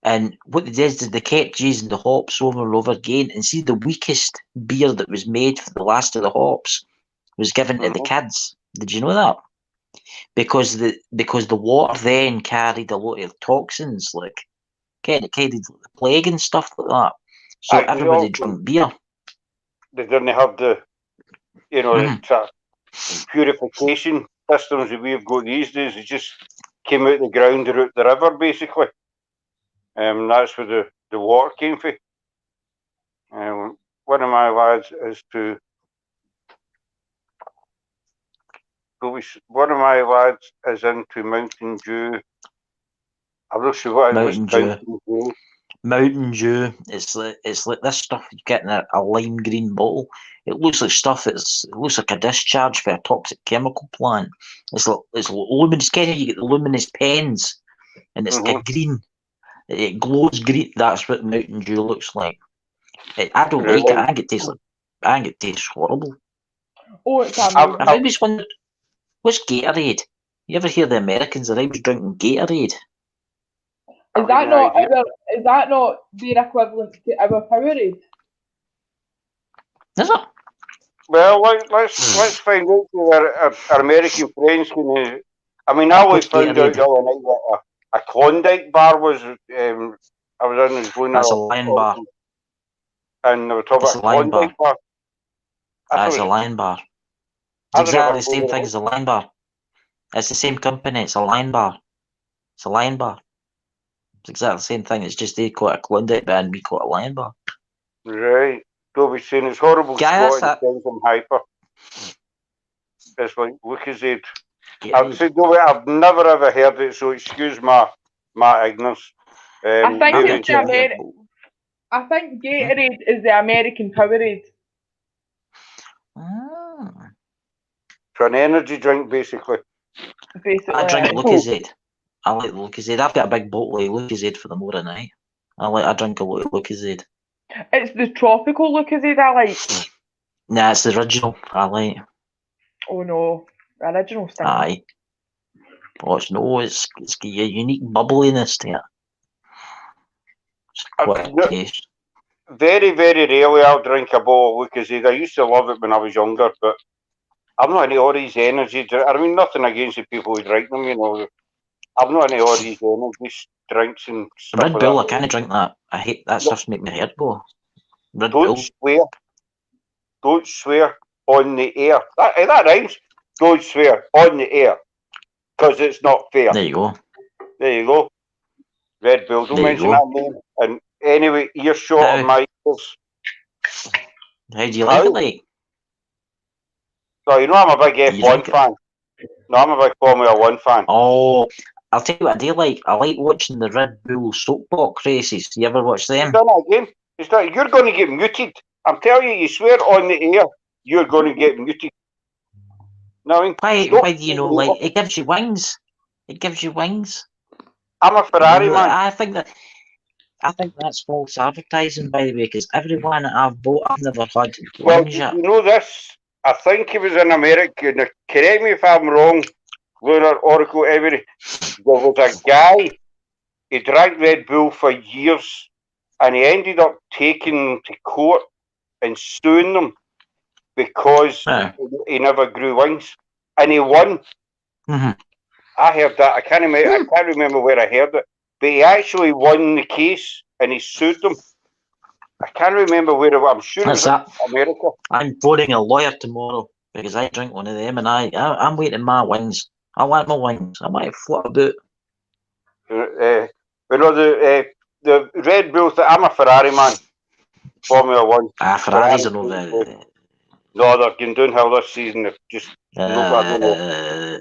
And what they did is they kept using the hops over and over again. And see, the weakest beer that was made for the last of the hops was given to the kids. Did you know that? Because the water then carried a lot of toxins, like kind of the plague and stuff like that. So everybody drank beer. They didn't have the purification systems that we've got these days. It just came out the ground or out the river, basically. That's where the water came from. One of my lads is to. One of my lads is into Mountain Dew. I'm not sure what it was. Mountain Dew. It's like this stuff you get in a lime green bottle. It looks like stuff. It looks like a discharge for a toxic chemical plant. It's luminous. Kind of, you get the luminous pens, and it's got green. It glows green. That's what Mountain Dew looks like. I don't like it. I think it tastes horrible. Oh, it's amazing. I've always wondered, what's Gatorade? You ever hear the Americans are always drinking Gatorade? Is that not their equivalent to our Powerade? Is it? Well, let's find out where our American friends can. I mean, I always found out the other night that a Klondike bar was. I was in going. That's a Lion bar. And they were talking about a Klondike bar. That's a Lion bar. It's exactly the same thing as a Lion bar. It's the same company. It's a Lion bar. It's a Lion bar. It's exactly the same thing. It's just they call it a Klondike bar and we call it a Lion bar. Right. Dobby's saying it's horrible. Scott and I'm hyper. It's like Lucozade. I've said Dobby, I've never ever heard it, so excuse my ignorance. I think Gatorade is the American Powerade. For an energy drink, basically. I drink Lucozade. I like Lucozade. I've got a big bottle of Lucozade for the morning night. I drink a lot of Lucozade. It's the tropical Lucozade I like. Nah, it's the original I like. Oh no, the original stuff. Aye. It's got a unique bubbliness to it. It's quite a taste. very, very rarely I'll drink a bottle of Lucozade. I used to love it when I was younger, but I'm not any all these energy drinks. I mean, nothing against the people who drink them, you know. I'm not any all these energy drinks and stuff Red like Bull, I that. can't drink that. I hate that stuff. Make my head go. Red Don't Bull. swear. Don't swear on the air. That rhymes. Don't swear on the air, because it's not fair. There you go. There you go. Red Bull. Don't There you mention go. that name. And anyway, earshot of my ears. How do you like it, like? So, you know, I'm a big You F1 drink it? fan. No, I'm a big Formula 1 fan. Oh, I'll tell you what I do like. I like watching the Red Bull soapbox races. You ever watch He's them? done that again. You're going to get muted. I'm telling you, you swear on the air, you're going to get muted. No, I mean, Why do you know, like, it gives you wings. It gives you wings. I'm a Ferrari man. I think that's false advertising, by the way, because everyone that I've bought, I've never had Well, wings yet. you know this. I think he was in America. Now, correct me if I'm wrong, Lunar Oracle Every. There was a guy, he drank Red Bull for years, and he ended up taking them to court and suing them because Yeah. he never grew wings. And he won. Mhm. I heard that. I can't remember where I heard it. But he actually won the case and he sued them. I can't remember where it was. I'm sure it was That's that. America. I'm boarding a lawyer tomorrow because I drink one of them, and I'm waiting my wings. I like my wings. I might flip about. You know, the Red Bull thing. I'm a Ferrari man. Formula 1. Ferraris are over. No, they're going downhill this season. They've just I don't know.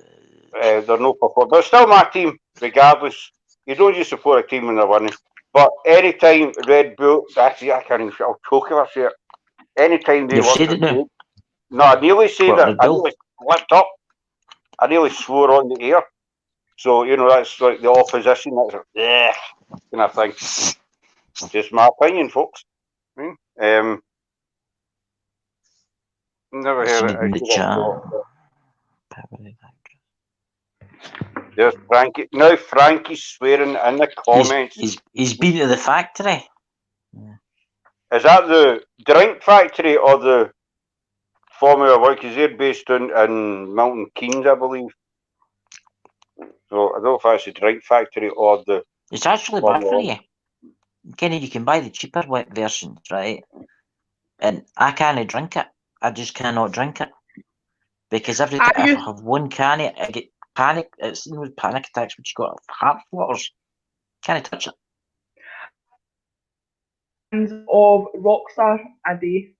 They're no performing. But still my team, regardless. You don't just support a team when they're winning. But anytime Red Bull, actually, I can't even say, I'll choke if I say it. Anytime they You've want said to it now. do- No, I nearly said What, it. Red I Bull? nearly flipped up. I nearly swore on the air. So, you know, that's like the opposition. That's like, yeah, kind of thing. Just my opinion, folks. Never heard Reading the chat. it. There's Frankie. Now Frankie's swearing in the comments. He's been to the factory. Is that the drink factory or the Formula 1? Because they're based in Milton Keynes, I believe. So I don't know if that's the drink factory or the. It's actually bad for you. Kenny, you can buy the cheaper versions, right? And I can't drink it. I just cannot drink it. Because every time I have one can, I get panic. It's with panic attacks, which you got heart flutters. Can't touch it. Of Rockstar a day.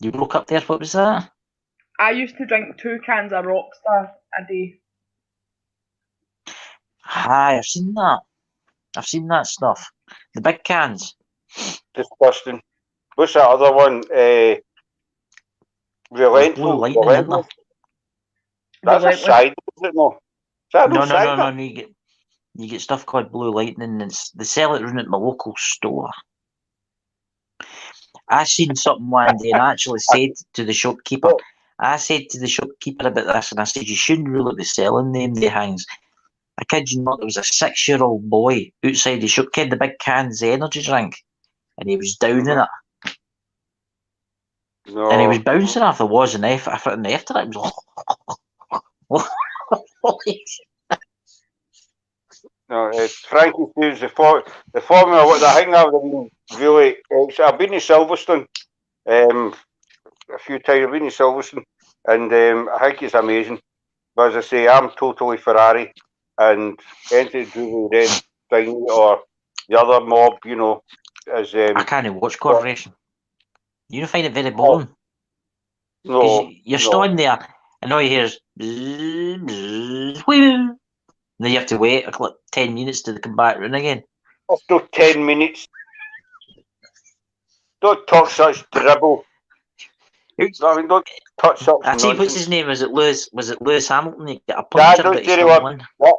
You broke up there. What was that? I used to drink 2 cans of Rockstar a day. Hi, I've seen that. I've seen that stuff. The big cans. Disgusting. What's that other one? Blue Lightning, isn't there? That's a cider, is it no? No. You get stuff called Blue Lightning, and they sell it around at my local store. I seen something one day and I actually said to the shopkeeper, about this, and I said, you shouldn't really be selling them, they hangs. I kid you not, there was a 6-year-old boy outside the shop, had the big cans of energy drink, and he was down in it. No. And he was bouncing off the walls and after it was No, Frankie says the Formula. What I think I've been really. I've been to Silverstone a few times. I've been to Silverstone, and I think it's amazing. But as I say, I'm totally Ferrari, and anything to do with Red thing or the other mob, you know, is. I can't watch Corporation. You don't find it very boring. No, you're standing there, and all you hear is bzz, bzz, whoo. And then you have to wait like 10 minutes to come back round again. That's no 10 minutes. Don't talk such dribble. I mean, don't touch such I see, nonsense. what's his name? Was it Lewis Hamilton? He got a puncher, but he still won. What?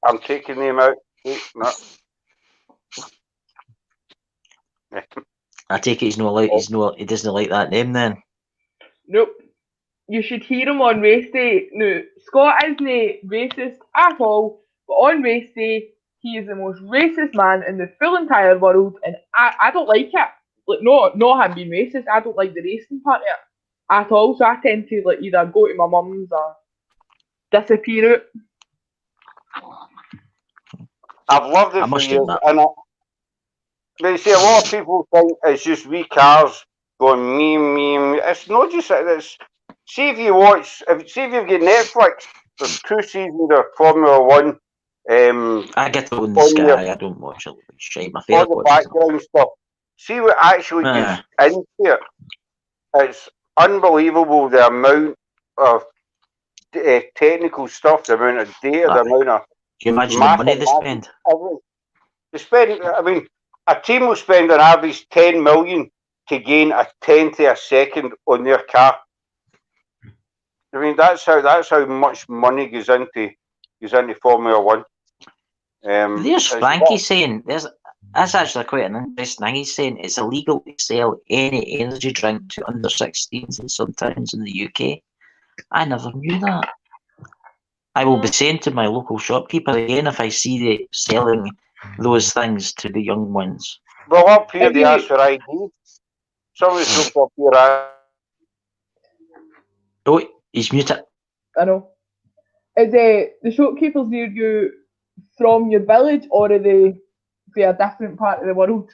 I'm taking him out. No. I take it he doesn't like that name then. Nope. You should hear him on race day. No, Scott isn't racist at all, but on race day, he is the most racist man in the full entire world, and I don't like it. Like, not him being racist, I don't like the racing part of it at all, so I tend to like either go to my mum's or disappear out. I've loved I it for must years, admit. and they see a lot of people think it's just wee cars going me. It's not just that. It's, see if you've got Netflix, there's 2 seasons of Formula One. I get it on the On Sky. I don't watch it. Shame. My all favourite the watches it. background stuff. See what actually gets into it. It's unbelievable the amount of technical stuff, the amount of data, the amount of Can you imagine the money they spend? everything. They spend. I mean, a team will spend an average 10 million to gain a tenth of a second on their car. I mean, that's how much money goes into Formula One. There's Frankie saying that's actually quite an interesting thing. He's saying it's illegal to sell any energy drink to under 16s in some towns in the UK. I never knew that. I will be saying to my local shopkeeper again if I see they selling those things to the young ones. Well, up here they ask for ID. Somebody's looked up here. Oh, he's muted. I know. Is the shopkeepers near you from your village, or are they from a different part of the world?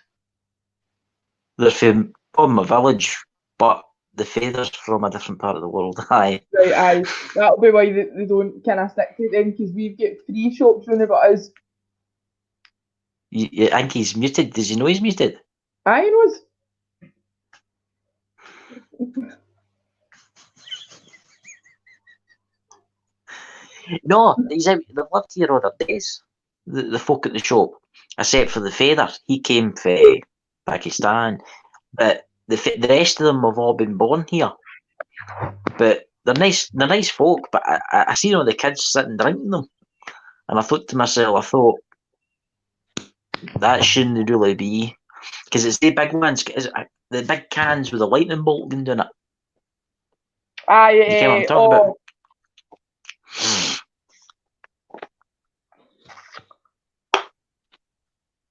They're from my village, but the feathers from a different part of the world. Aye. Right, aye. That'll be why they don't kind of stick to it then, because we've got 3 shops round about us. You think he's muted? Does he know he's muted? Aye, he knows. No, he's out. They've lived here other days. The folk at the shop, except for the feather. He came from Pakistan, but the rest of them have all been born here. But they're nice. They're nice folk. But I seen all the kids sitting drinking them, and I thought to myself, that shouldn't really be, because it's the big ones. The big cans with a lightning bolt going down it. Aye, You get what I'm talking about?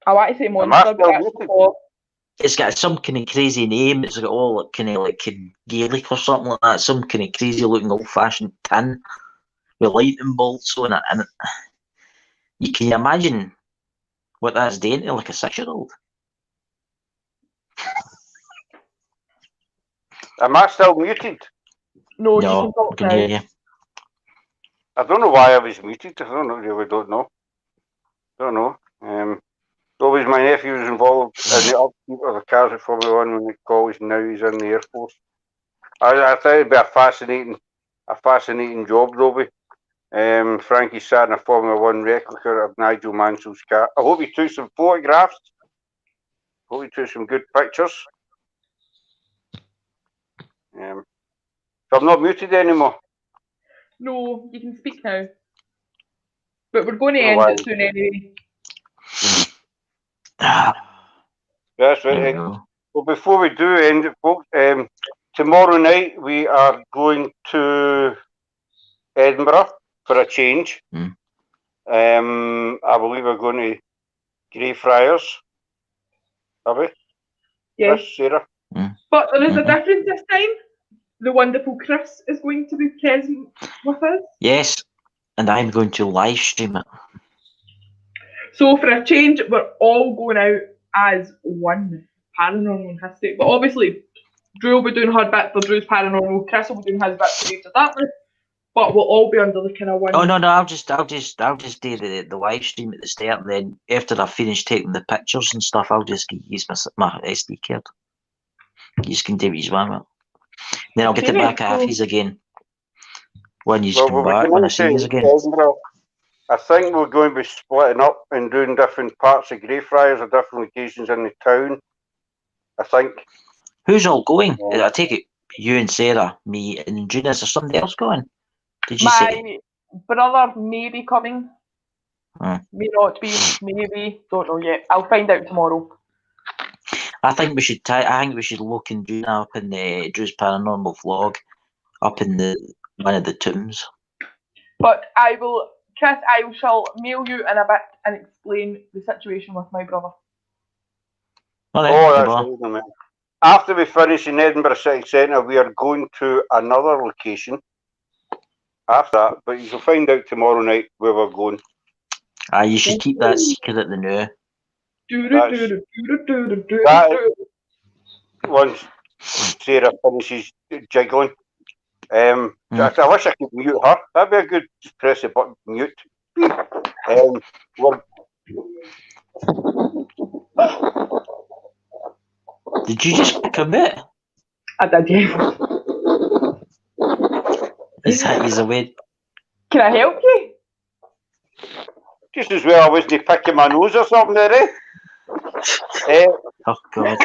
I want to say Monster, but that's before. It's got some kind of crazy name. It's got all kind of like Gaelic or something like that. Some kind of crazy looking old fashioned tin with lightning bolts on it. And you can imagine what that's doing to like a 6-year-old. Am I still muted? No, No, you can talk I can now. hear you. I don't know why I was muted. I really don't know. Always my nephew was involved in the upkeep of the cars at Formula One when the college. Now he's in the Air Force. I thought it'd be a fascinating job, Robbie. Frankie sat in a Formula One replica of Nigel Mansell's car. I hope he took some photographs. Hope he took some good pictures. So I'm not muted anymore. No, you can speak now. But we're going to end it soon anyway. That's right. Well, before we do end it, folks, tomorrow night we are going to Edinburgh for a change. I believe we're going to Greyfriars. Are we? Yes. Chris, Sarah? But there is a difference this time. The wonderful Chris is going to be present with us. Yes, and I'm going to live stream it. So for a change, we're all going out as one Paranormal History. But obviously, Drew will be doing her bit for Drew's Paranormal, Chris will be doing his bit for Rage of Darkness. But we'll all be under the kind of one. Oh no, I'll just do the live stream at the start, and then after I've finished taking the pictures and stuff, I'll just use my SD card. You can do what you want. Then I'll get it back at Halfies again when you come back, when I see you again. Edinburgh. I think we're going to be splitting up and doing different parts of Greyfriars or different locations in the town. I think. Who's all going? I take it you and Sarah, me and June. Is there somebody else going? Did you say? My brother may be coming. May not be. Maybe. Don't know yet. I'll find out tomorrow. I think we should. I think we should look and do up in the Drew's Paranormal vlog, up in one of the tombs. But I will Chris, I shall mail you in a bit and explain the situation with my brother. All right, Oh, no that's bother. right, man. After we finish in Edinburgh City Centre, we are going to another location after that, but you'll find out tomorrow night where we're going. You should keep that secret at the new. That once Sarah finishes jiggling. I wish I could mute her. That'd be a good, just press the button, mute. Did you just click a bit? I did, yeah. He's away. Can I help you? Just as well I wasn't picking my nose or something there, Oh God.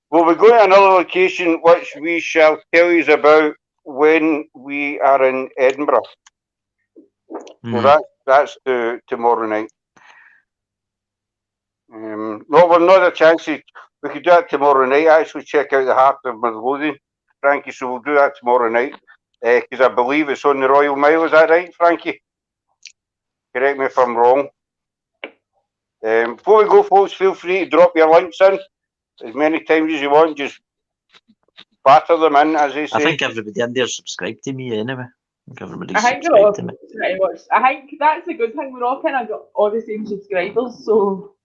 Well, we're going to another location which we shall tell you about when we are in Edinburgh. So that's tomorrow night. No, we're not a chance. We could do that tomorrow night. Actually, check out the Heart of Midlothian, Frankie. So we'll do that tomorrow night because I believe it's on the Royal Mile. Is that right, Frankie? Correct me if I'm wrong. Before we go, folks, feel free to drop your links in as many times as you want. Just batter them in, as they say. I think everybody in there subscribed to me anyway. I think everybody's I think they're all subscribed to me. pretty much. I think that's a good thing. We're all kind of got all the same subscribers, so.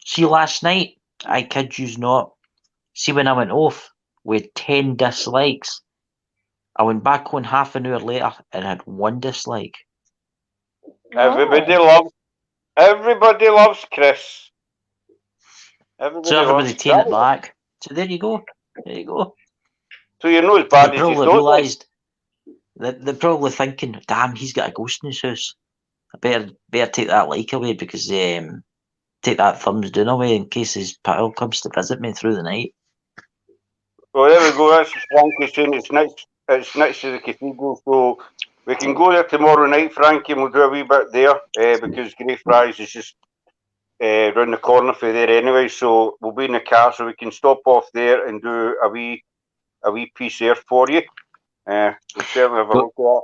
See, last night, I kid you not. See, when I went off with 10 dislikes, I went back on half an hour later and had 1 dislike. Everybody loves Chris. Everybody taking it back. So there you go. There you go. So you're not as bad They as you probably thought. realised. They're probably thinking, damn, he's got a ghost in his house. I better take that like away because take that thumbs down away in case his pal comes to visit me through the night. Well, there we go. That's Frankie saying it's next to the cathedral, so we can go there tomorrow night, Frankie, and we'll do a wee bit there because Greyfriars is just round the corner for there anyway. So we'll be in the car, so we can stop off there and do a wee piece there for you. We'll certainly have a look at that.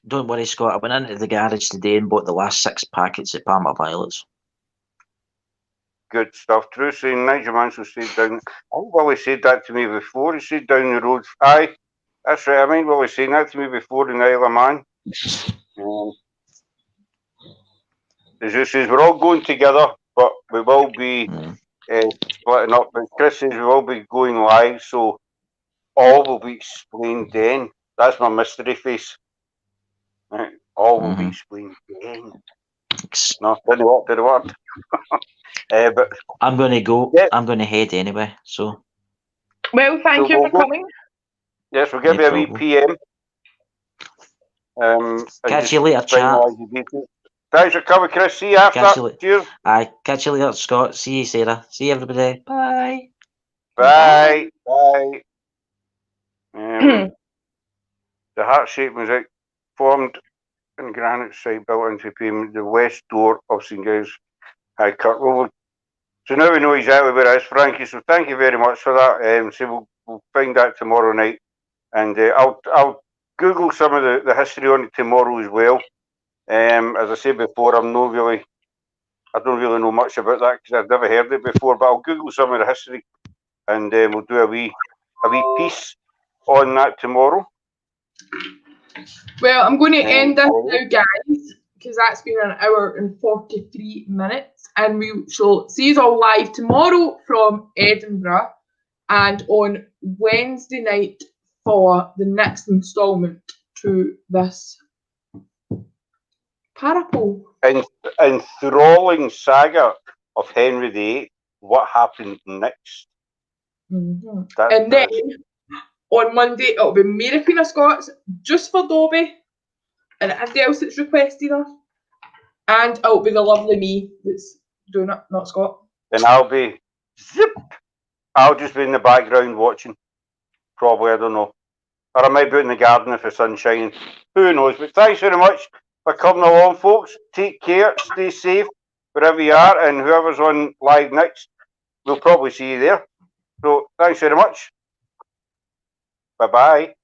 Don't worry, Scott. I went into the garage today and bought the last 6 packets of Parma Violets. Good stuff. True saying, Nigel Mansell said down. I think Willie said that to me before. He said down the road. Aye, that's right. I mean, Willie saying that to me before in the Isle of Man. As he says, we're all going together, but we will be splitting up. But Chris says we will be going live, so all will be explained then. That's my mystery face. Right. All will be explained then. No, didn't work. But I'm going to go. Yeah. I'm going to head anyway. So. Well, thank you for coming. Yes, we'll give you a wee PM. Catch you later, chat. Thanks for coming, Chris. See you after. Cheers. Catch you later, Scott. See you, Sarah. See you, everybody. Bye. Bye. Bye. The heart-shaped mosaic formed in granite site built into the west door of St. Giles High Kirk. Well, so now we know exactly where it is, Frankie. So thank you very much for that. So we'll find that tomorrow night, and I'll Google some of the history on it tomorrow as well. As I said before, I don't really know much about that because I've never heard it before. But I'll Google some of the history, and we'll do a wee piece on that tomorrow. Well, I'm going to end this now, guys, because that's been 1 hour and 43 minutes, and we shall see you all live tomorrow from Edinburgh, and on Wednesday night for the next instalment to this parapole. Enthralling saga of Henry VIII. What happened next? And then on Monday it'll be Mary Queen of Scots just for Dobby and everybody else that's requested her, and it'll be the lovely me that's doing it, not Scott. And I'll just be in the background watching. Probably, I don't know. Or I might be out in the garden if the sun's shining. Who knows? But thanks very much for coming along, folks. Take care, stay safe wherever you are, and whoever's on live next, we'll probably see you there. So thanks very much. Bye-bye.